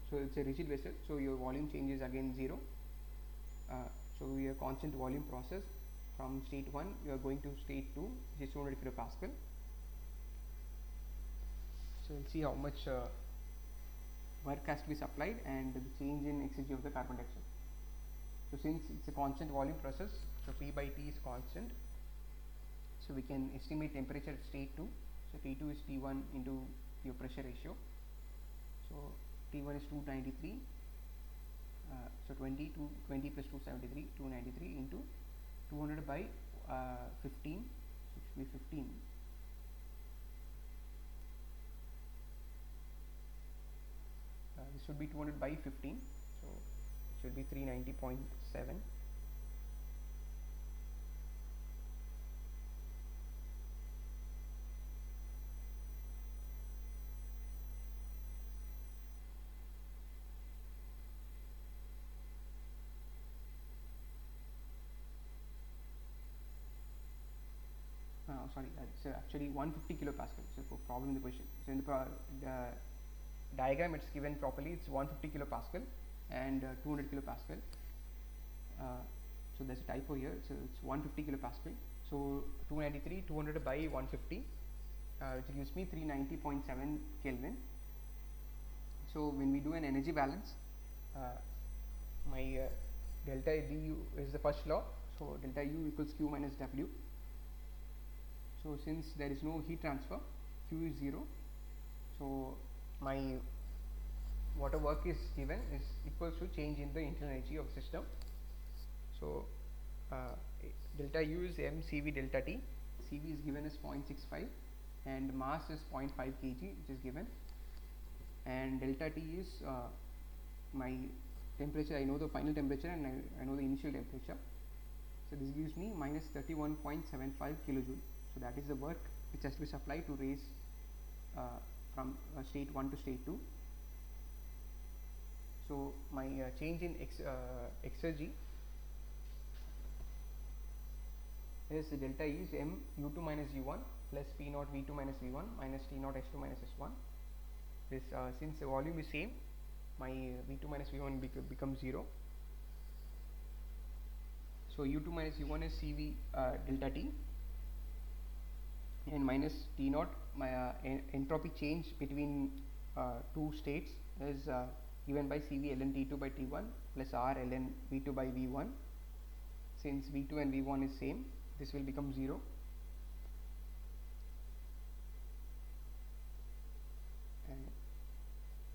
so it's a rigid vessel, so your volume change is again 0. So we have constant volume process. From state 1 you are going to state 2, which is 200 kilopascal. So we'll see how much work has to be supplied and the change in exergy of the carbon dioxide. So since it's a constant volume process, so P by T is constant, so we can estimate temperature at state 2. So T2 is T1 into your pressure ratio. So T1 is 293, so 20 plus 273, 293 into 200 by 15, so it should be 15. This should be 200 by 15, so it should be 390.7. Sorry, it's actually 150 kilopascal. So problem in the question. So in the diagram it's given properly, it's 150 kilopascal and 200 kilopascal. So there's a typo here, so it's 150 kilopascal. So 293, 200 by 150, which gives me 390.7 Kelvin. So when we do an energy balance, my delta du is the first law, so delta U equals Q minus W. So since there is no heat transfer, Q is 0, so my water work is given is equals to change in the internal energy of the system. So delta U is mCV delta T, CV is given as 0.65 and mass is 0.5 kg, which is given, and delta T is my temperature. I know the final temperature and I know the initial temperature, so this gives me minus 31.75 kilojoule. So that is the work which has to be supplied to raise from state 1 to state 2. So my change in exergy is the delta E is m u2 minus u1 plus p naught v2 minus v1 minus t naught s2 minus s1. This since the volume is same, my v2 minus v1 becomes 0. So u2 minus u1 is cv delta t, and minus T naught, my entropy change between two states is given by CV ln T2 by T1 plus R ln V2 by V1. Since V2 and V1 is same, this will become 0.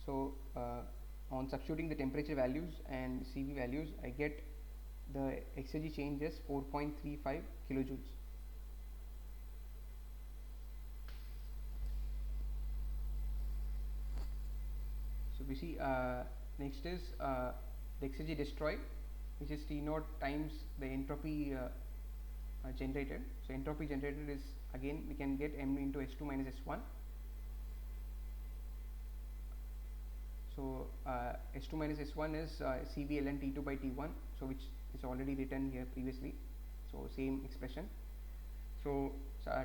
So on substituting the temperature values and CV values, I get the exergy change as 4.35 kilojoules. So we see next is the exergy destroyed, which is T naught times the entropy generated. So entropy generated is, again we can get M into S2 minus S1. So S2 minus S1 is CV ln T2 by T1, so which is already written here previously. So same expression. So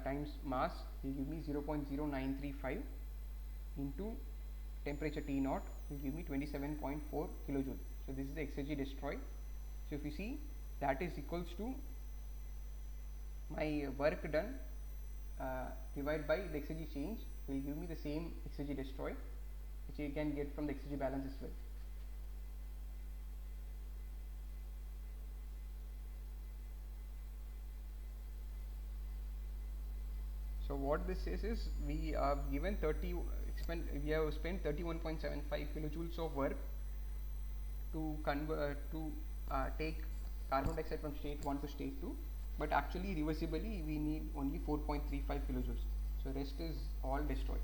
times mass will give me 0.0935 into temperature T naught will give me 27.4 kilojoule. So this is the exergy destroyed. So if you see, that is equals to my work done divided by the exergy change will give me the same exergy destroyed, which you can get from the exergy balance as well. So what this says is, we have given we have spent 31.75 kilojoules of work to take carbon dioxide from state 1 to state 2, but actually reversibly we need only 4.35 kilojoules. So rest is all destroyed.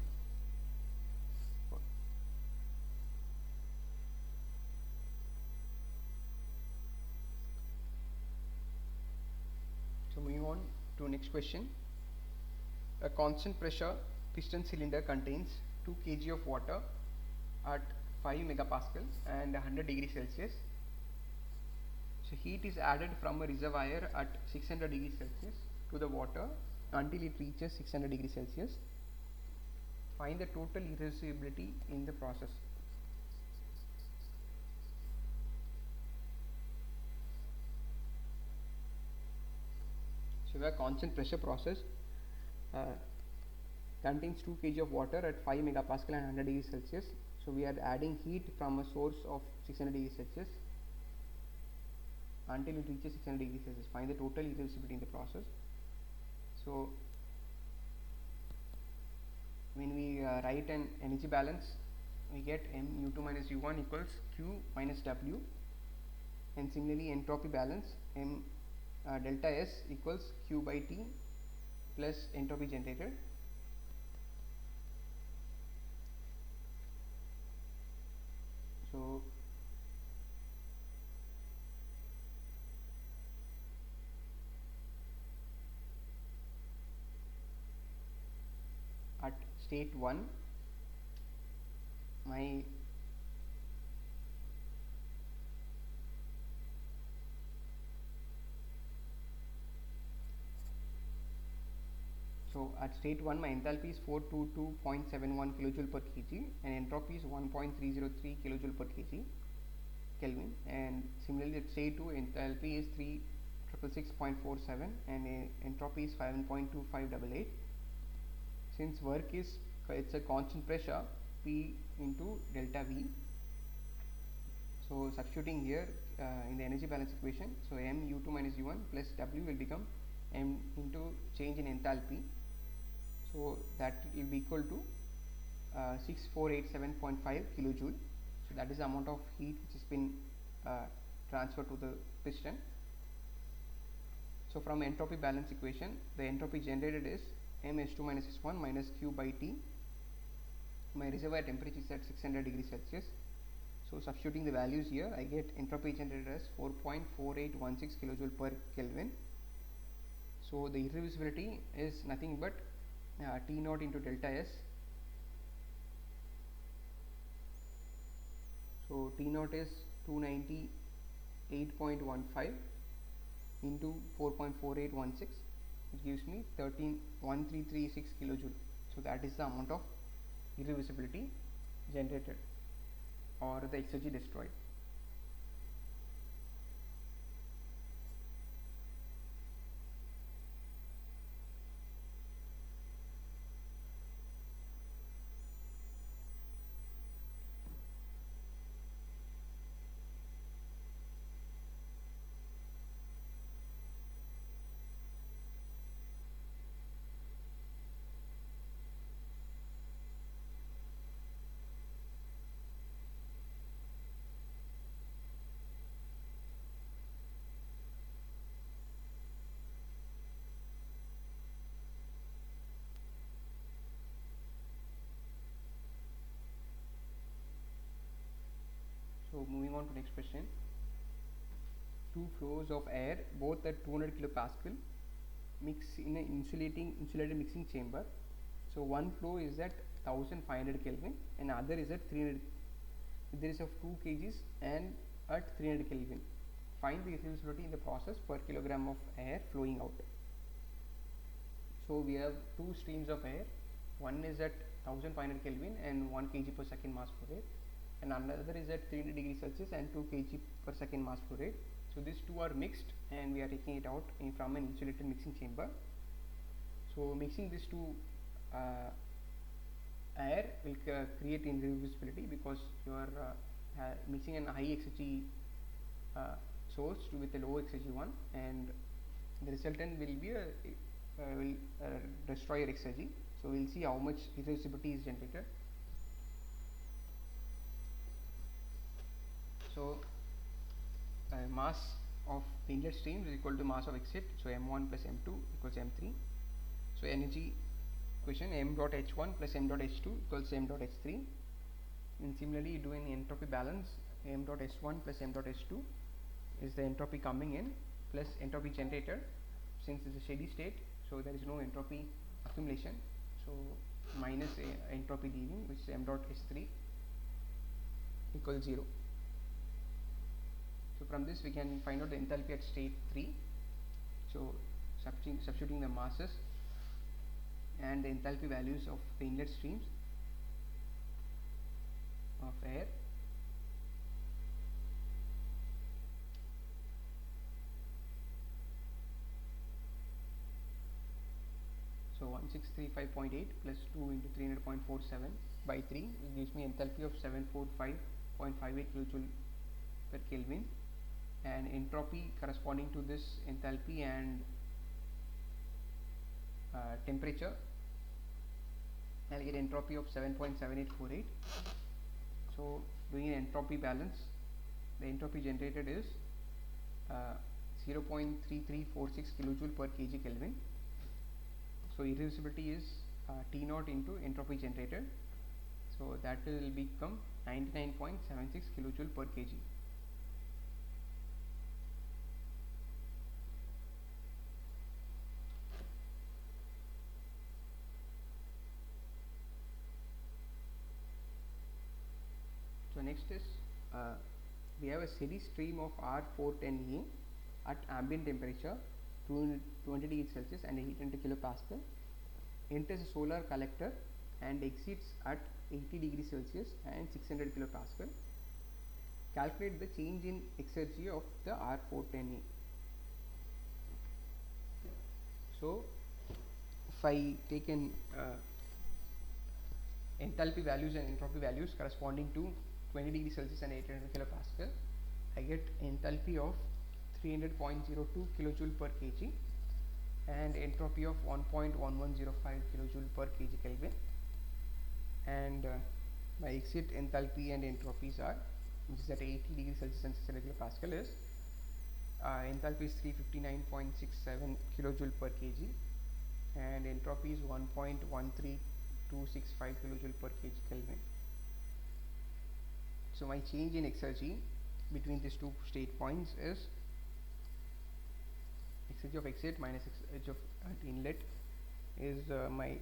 So moving on to next question. A constant pressure piston cylinder contains 2 kg of water at 5 megapascal and 100 degrees Celsius. So heat is added from a reservoir at 600 degrees Celsius to the water until it reaches 600 degrees Celsius. Find the total irreversibility in the process. So we have constant pressure process contains 2 kg of water at 5 megapascal and 100 degrees Celsius. So we are adding heat from a source of 600 degrees Celsius until it reaches 600 degrees Celsius. Find the total irreversibility in the process. So when we write an energy balance, we get M U2 minus U1 equals Q minus W, and similarly entropy balance, M delta S equals Q by T plus entropy generated. So at state 1, my at state 1 my enthalpy is 422.71 kilojoule per kg and entropy is 1.303 kilojoule per kg Kelvin, and similarly at state 2 enthalpy is 366.47 and entropy is 7.2588. Since work is, it's a constant pressure, P into delta V. So substituting here in the energy balance equation, so M U2 minus U1 plus W will become M into change in enthalpy. So that will be equal to 6487.5 kilojoule. So that is the amount of heat which has been transferred to the piston. So from entropy balance equation, the entropy generated is M(S2 minus S1) minus Q by T. My reservoir temperature is at 600 degrees Celsius. So substituting the values here, I get entropy generated as 4.4816 kilojoule per Kelvin. So the irreversibility is nothing but T naught into delta S. So T naught is 298.15 into 4.4816. It gives me 13,1336 kilojoule. So that is the amount of irreversibility generated or the exergy destroyed. on to next question. Two flows of air, both at 200 kilopascal, mix in an insulated mixing chamber. So one flow is at 1500 Kelvin and other is at 300. There is of 2 kgs and at 300 Kelvin. Find the irreversibility in the process per kilogram of air flowing out. So we have two streams of air. One is at 1500 Kelvin and 1 kg per second mass flow rate, and another is at 300 degrees Celsius and 2 kg per second mass flow rate. So these two are mixed and we are taking it out from an insulated mixing chamber. So mixing these two air will create irreversibility because you are mixing a high exergy source with a low exergy one, and the resultant will be will destroy your exergy. So we will see how much irreversibility is generated. So mass of the inlet stream is equal to mass of exit, so m1 plus m2 equals m3. So energy equation, m dot h1 plus m dot h2 equals m dot h3. And similarly, doing entropy balance, m dot s1 plus m dot s2 is the entropy coming in plus entropy generated. Since it's a steady state, so there is no entropy accumulation, so minus entropy leaving, which is m dot s3 equals 0. So from this we can find out the enthalpy at state 3. So substituting the masses and the enthalpy values of the inlet streams of air. So 1635.8 plus 2 into 300.47 by 3 gives me enthalpy of 745.58 kilojoule per Kelvin, and entropy corresponding to this enthalpy and temperature, I'll get entropy of 7.7848. So doing an entropy balance, the entropy generated is 0.3346 kilojoule per kg Kelvin. So irreversibility is T naught into entropy generated, so that will become 99.76 kilojoule per kg. So next is we have a steady stream of R410A at ambient temperature 220 degrees Celsius and 800 kilopascal, enters a solar collector and exits at 80 degrees Celsius and 600 kilopascal. Calculate the change in exergy of the R410A. So if I take an enthalpy values and entropy values corresponding to 20 degrees Celsius and 800 kilopascal, I get enthalpy of 300.02 kilojoule per kg and entropy of 1.1105 kilojoule per kg Kelvin, and my exit enthalpy and entropies are, which is at 80 degrees Celsius and 600 kilopascal, is enthalpy is 359.67 kilojoule per kg and entropy is 1.13265 kilojoule per kg Kelvin. So my change in exergy between these two state points is exergy of exit minus exergy of inlet is my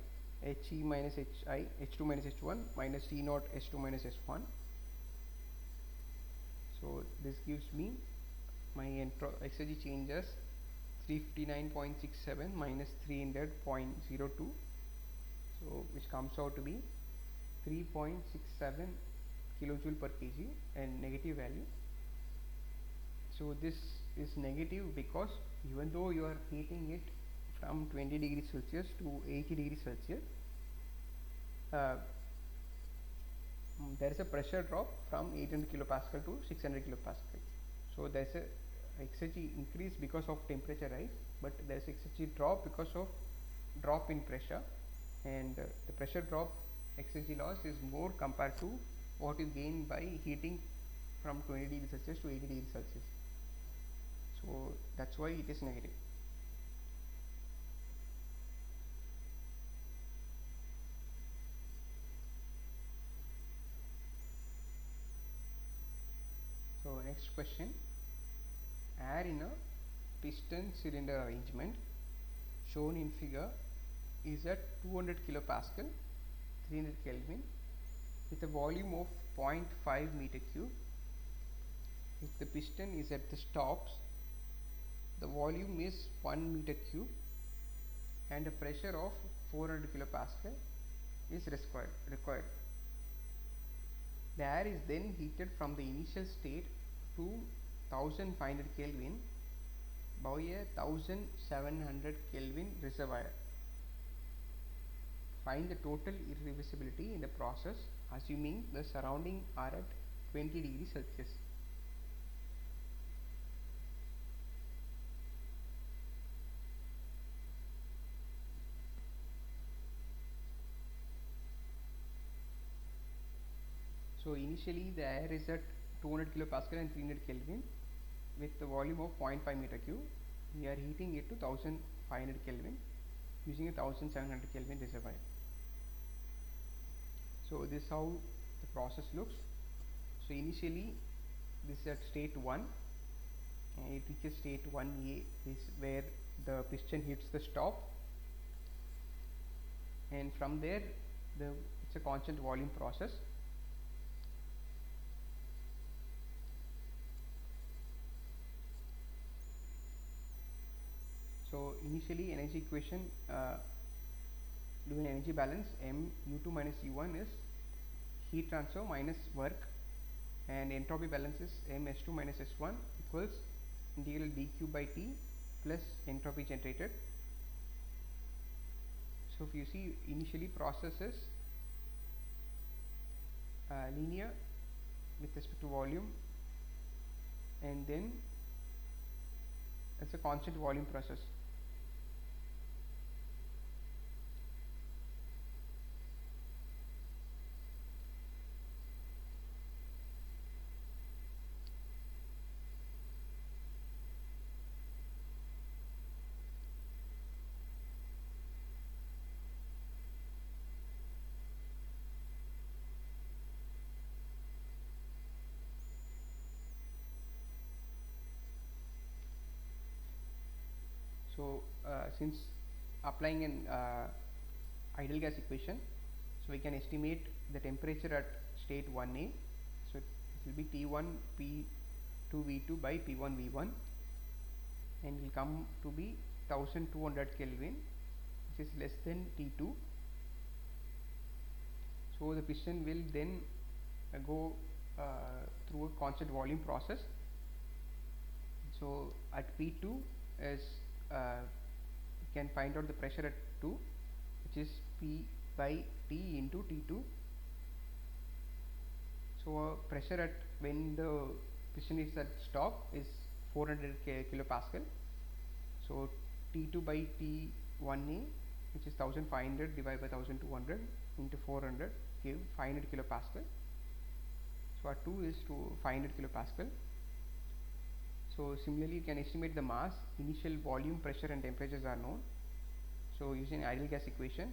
He minus Hi, H2 minus H1 minus T naught S2 minus S1. So this gives me my exergy change as 359.67 minus 300.02, so which comes out to be 3.67 kilojoule per kg and negative value. So this is negative because even though you are heating it from 20 degrees Celsius to 80 degrees Celsius, there is a pressure drop from 800 kilopascal to 600 kilopascal. So there is a exergy increase because of temperature rise, but there is exergy drop because of drop in pressure, and the pressure drop exergy loss is more compared to what you gain by heating from 20 degrees Celsius to 80 degrees Celsius. So that's why it is negative. So next question. Air in a piston cylinder arrangement shown in figure is at 200 kilopascal, 300 Kelvin, with a volume of 0.5 meter cube. If the piston is at the stops, the volume is 1 meter cube and a pressure of 400 kilopascal is required. The air is then heated from the initial state to 1500 Kelvin by a 1700 Kelvin reservoir. Find the total irreversibility in the process assuming the surrounding are at 20 degrees Celsius. So initially the air is at 200 kilopascal and 300 Kelvin with the volume of 0.5 meter cube. We are heating it to 1500 Kelvin using a 1700 Kelvin reservoir. So this is how the process looks. So initially this is at state 1 and it reaches state 1A is where the piston hits the stop, and from there it's a constant volume process. So initially energy equation, doing energy balance, m u2 minus u1 is heat transfer minus work, and entropy balance is m s2 minus s1 equals integral dq by t plus entropy generated. So if you see, initially process is linear with respect to volume, and then it's a constant volume process. So since applying an ideal gas equation, so we can estimate the temperature at state 1A. So it will be T1 P2 V2 by P1 V1, and will come to be 1200 Kelvin, which is less than T2. So the piston will then go through a constant volume process. So at P2 is you can find out the pressure at 2, which is P by T into T2. So pressure at when the piston is at stop is 400 kilopascal. So T2 by T1A, which is 1500 divided by 1200 into 400 give 500 kilopascal. So our 2 is to 500 kilopascal. So similarly you can estimate the mass, initial volume, pressure and temperatures are known. So using ideal gas equation,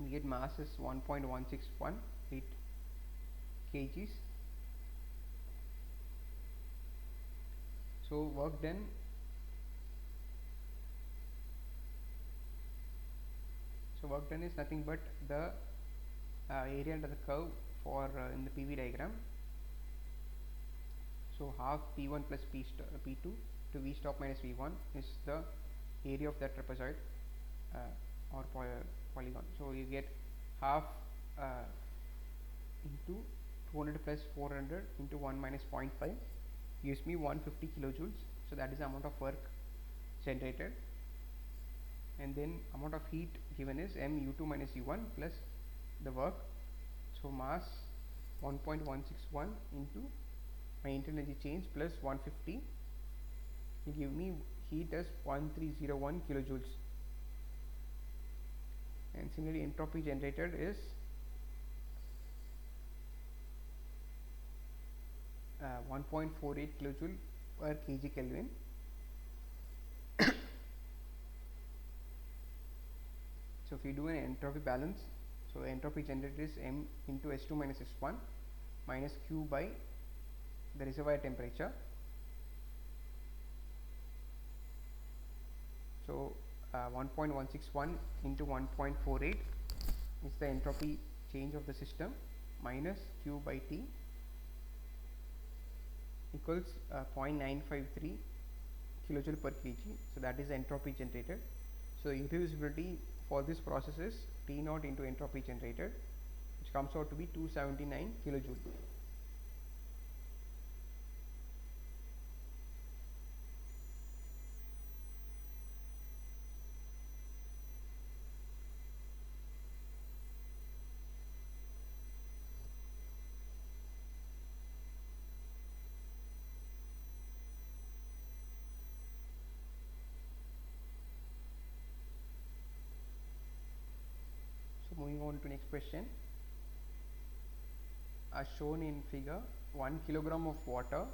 we get mass is 1.1618 kgs. So work done, is nothing but the area under the curve for in the PV diagram. So half P1 plus P2 to V stop minus V1 is the area of that trapezoid or polygon. So you get half into 200 plus 400 into 1 minus 0.5 gives me 150 kilojoules. So that is the amount of work generated, and then amount of heat given is m u2 minus u1 plus the work. So mass 1.161 into my internal energy change plus 150 will give me heat as 1301 kilojoules, and similarly entropy generated is 1.48 kilojoule per kg Kelvin. So if you do an entropy balance, so entropy generated is m into s2 minus s1 minus q by the reservoir temperature. So 1.161 into 1.48 is the entropy change of the system minus Q by T equals 0.953 kilojoule per kg. So that is the entropy generated. So irreducibility for this process is T naught into entropy generated, which comes out to be 279 kilojoule. So moving on to next question. As shown in figure, 1 kilogram of water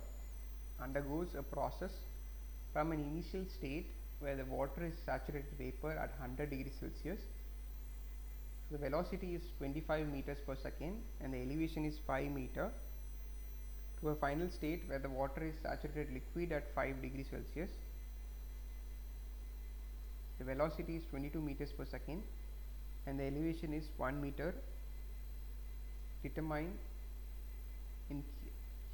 undergoes a process from an initial state where the water is saturated vapor at 100 degrees Celsius. So the velocity is 25 meters per second and the elevation is 5 meter, to a final state where the water is saturated liquid at 5 degrees Celsius. The velocity is 22 meters per second and the elevation is 1 meter. Determine in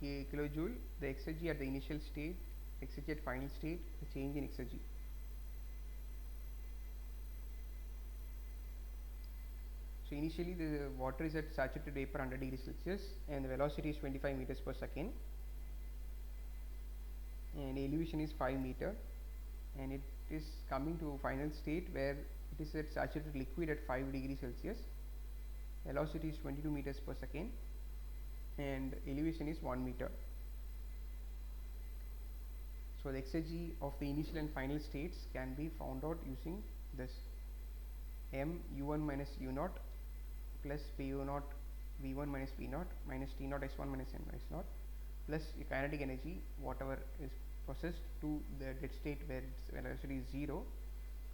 kilojoule the exergy at the initial state, exergy at final state, the change in exergy. So initially the water is at saturated vapor 100 degrees Celsius and the velocity is 25 meters per second and elevation is 5 meter, and it is coming to final state where it is at saturated liquid at 5 degrees Celsius. Velocity is 22 meters per second and elevation is 1 meter. So the exergy of the initial and final states can be found out using this m u1 minus u0 plus pu0 v1 minus v0 minus t0 s1 minus n s0 plus kinetic energy whatever is processed to the dead state where its velocity is 0,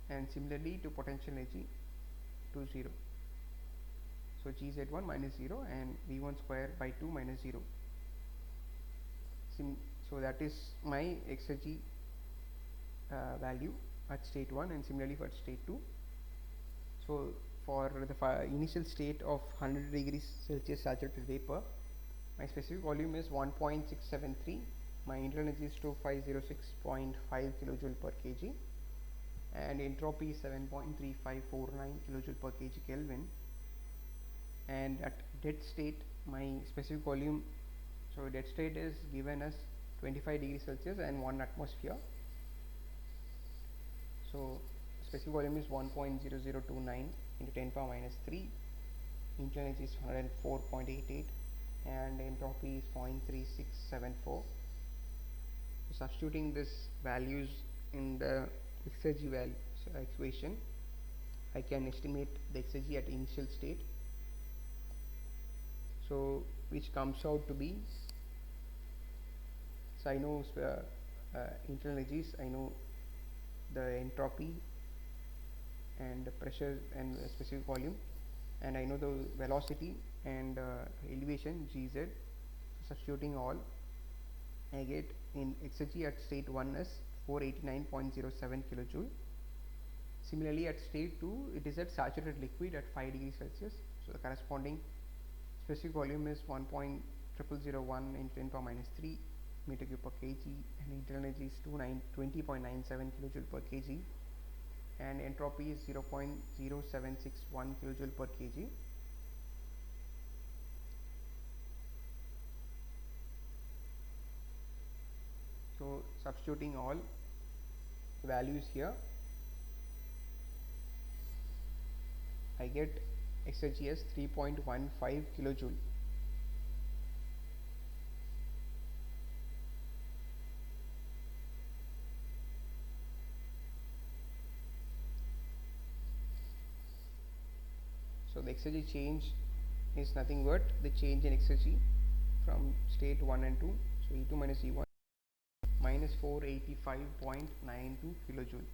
and similarly to potential energy to 0. So gz1 minus 0 and v1 square by 2 minus 0. So that is my exergy value at state 1 and similarly for state 2. So for the initial state of 100 degrees Celsius saturated vapor, my specific volume is 1.673, my internal energy is 2506.5 kilojoule per kg, and entropy is 7.3549 kilojoule per kg Kelvin. And at dead state my specific volume, so dead state is given as 25 degrees Celsius and 1 atmosphere. So specific volume is 1.0029 into 10 power minus 3, internal energy is 104.88 and entropy is 0.3674. So substituting this values in the exergy value equation, I can estimate the exergy at initial state, so which comes out to be, so I know internal energies, I know the entropy and the pressure and the specific volume, and I know the velocity and elevation gz. So substituting all, I get in exergy at state 1 is 489.07 kilojoule. Similarly at state 2 it is at saturated liquid at 5 degrees Celsius, so the corresponding specific volume is 1.0001 into 10 power minus 3 meter cube per kg, and internal energy is 20.97 kilojoule per kg, and entropy is 0.0761 kilojoule per kg. So substituting all values here, I get exergy as 3.15 kilojoule. So the exergy change is nothing but the change in exergy from state 1 and 2. So E2 minus E1 minus 485.92 kilojoule.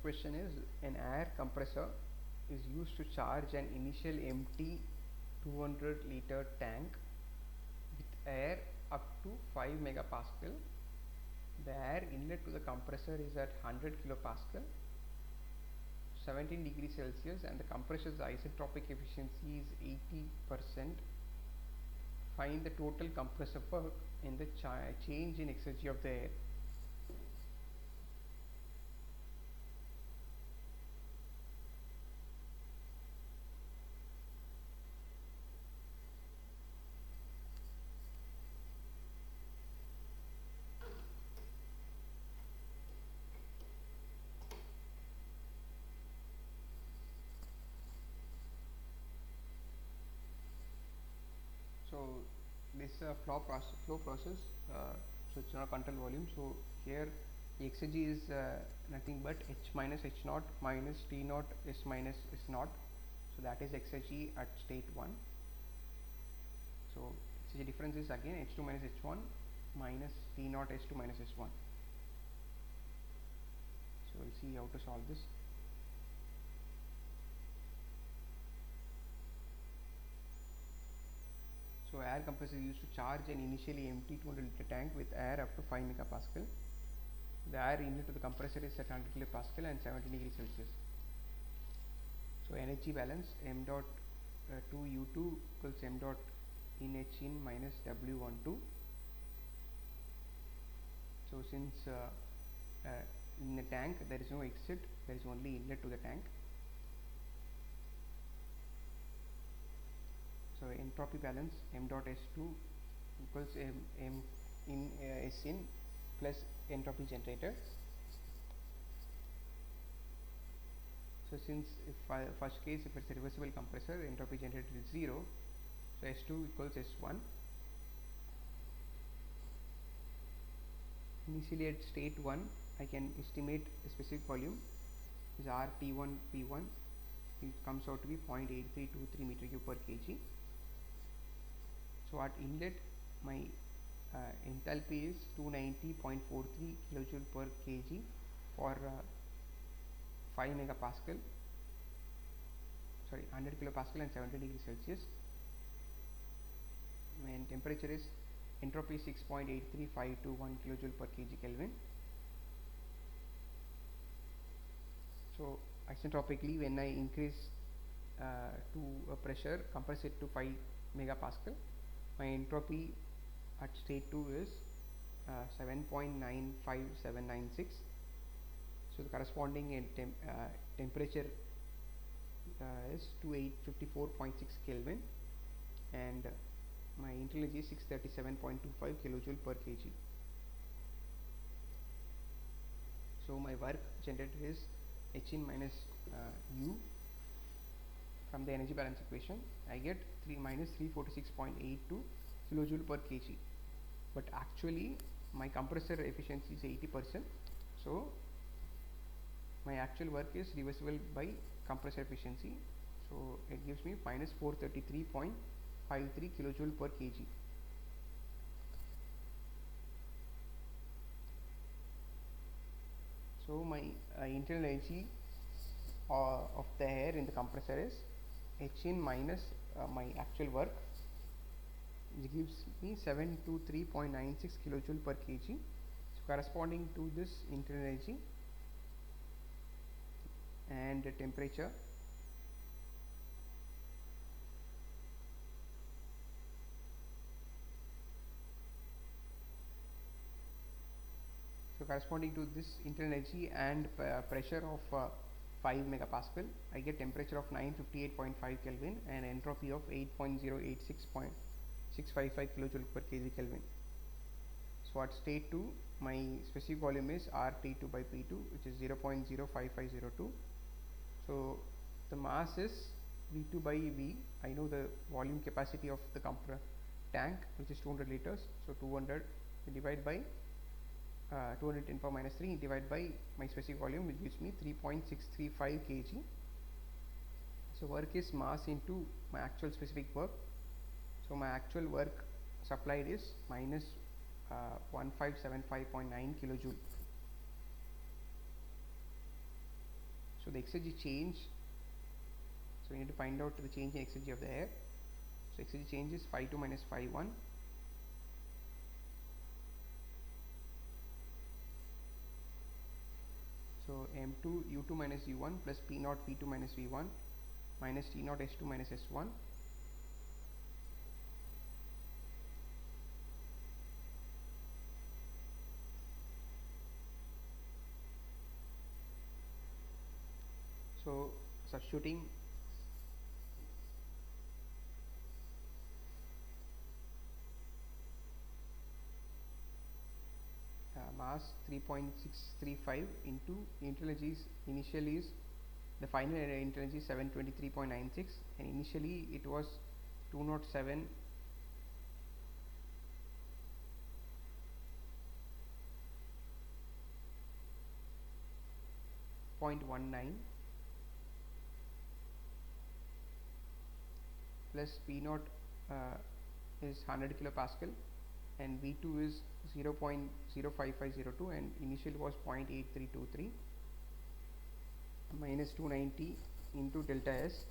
question is, an air compressor is used to charge an initial empty 200-liter tank with air up to 5 megapascal. The air inlet to the compressor is at 100 kilopascal, 17 degrees Celsius, and the compressor's isentropic efficiency is 80%. Find the total compressor work in the change in exergy of the air. So this is a flow process. So it's not control volume. So here the exergy is nothing but H minus H naught minus T naught S minus S naught. So that is exergy at state 1. So exergy difference is again H2 minus H1 minus T naught S2 minus S1. So we'll see how to solve this. So air compressor is used to charge an initially empty 200-liter tank with air up to 5 megapascal. The air inlet to the compressor is at 100 kilopascal and 70 degrees Celsius. So energy balance m dot 2 U2 equals m dot in H in minus W12. So since in the tank there is no exit, there is only inlet to the tank. So entropy balance m dot S2 equals m in S in plus entropy generated. So since if first case, if it's a reversible compressor, entropy generated is 0. So S2 equals S1. Initially at state 1, I can estimate a specific volume is RT1 P1. It comes out to be 0.8323 meter cube per kg. So at inlet, my enthalpy is 290.43 kilojoule per kg for 5 megapascal, sorry 100 kilopascal and 70 degrees Celsius, and temperature is entropy 6.83521 kilojoule per kg Kelvin. So isentropically, when I increase to a pressure, compress it to 5 megapascal, my entropy at state 2 is 7.95796. So the corresponding temperature is 2854.6 Kelvin, and my internal energy is 637.25 kilojoule per kg. So my work generated is H in minus U. From the energy balance equation, I get 3 minus 346.82 kilojoule per kg. But actually, my compressor efficiency is 80%. So my actual work is reversible by compressor efficiency. So it gives me minus 433.53 kilojoule per kg. So my internal energy of the air in the compressor is H in minus my actual work, which gives me 723.96 kilojoule per kg. So corresponding to this internal energy and the temperature, so corresponding to this internal energy and pressure of 5 megapascal, I get temperature of 958.5 Kelvin and entropy of 8.086655 kilojoule per kg Kelvin. So at state 2, my specific volume is RT2 by P2, which is 0.05502. So the mass is V2 by V. I know the volume capacity of the tank, which is 200 liters. So 200 divided by 200 10 power minus 3 divided by my specific volume, which gives me 3.635 kg. So work is mass into my actual specific work. So my actual work supplied is minus 1575.9 kilojoule. So the exergy change, so we need to find out the change in exergy of the air. So exergy change is phi2 minus phi1. So m2 u2 minus u1 plus p0 v2 minus v1 minus t0 s2 minus s1 so substituting mass 3.635 into internal energy is initially is the final internal energy is 723.96 and initially it was 207 0.19 plus P0 is 100 kilopascal and V2 is 0.05502 and initial was 0.8323 minus 290 into delta S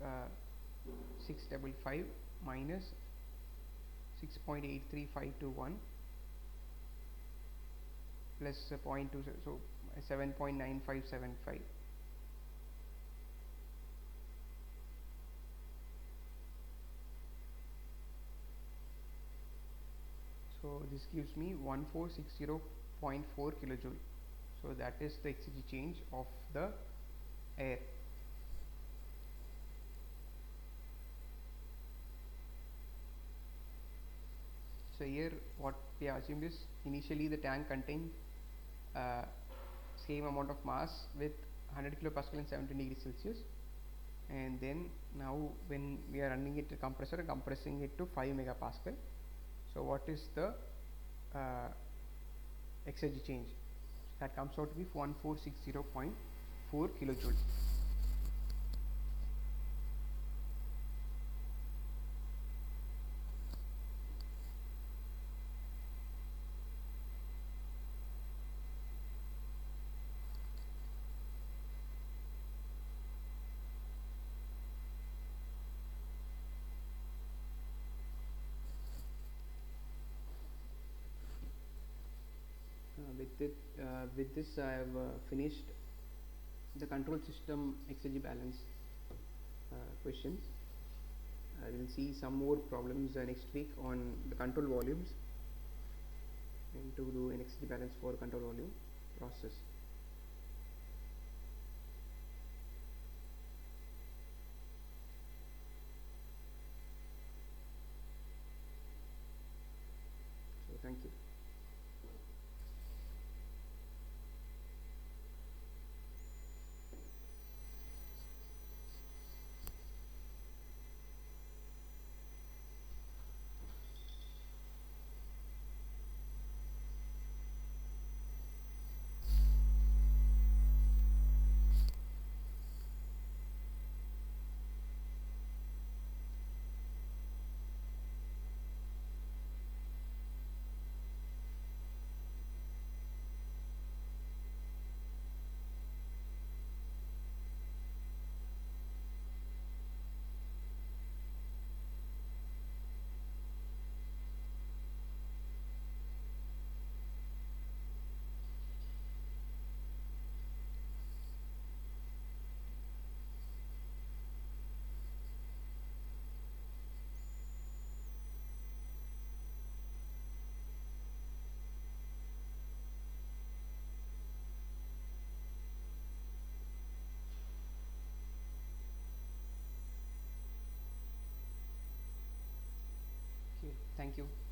uh, 8.08655 minus 6.83521 plus 0.2, so 7.9575. So this gives me 1460.4 kilojoule. So that is the exergy change of the air. So here what we have assumed is initially the tank contained same amount of mass with 100 kilopascal and 17 degrees Celsius, and then now when we are running it to compressor and compressing it to 5 megapascal. So what is the exergy change? That comes out to be 1460.4 kilojoules. With this I have finished the control system exergy balance questions. I will see some more problems next week on the control volumes and to do an exergy balance for control volume process. So thank you. Okay, thank you.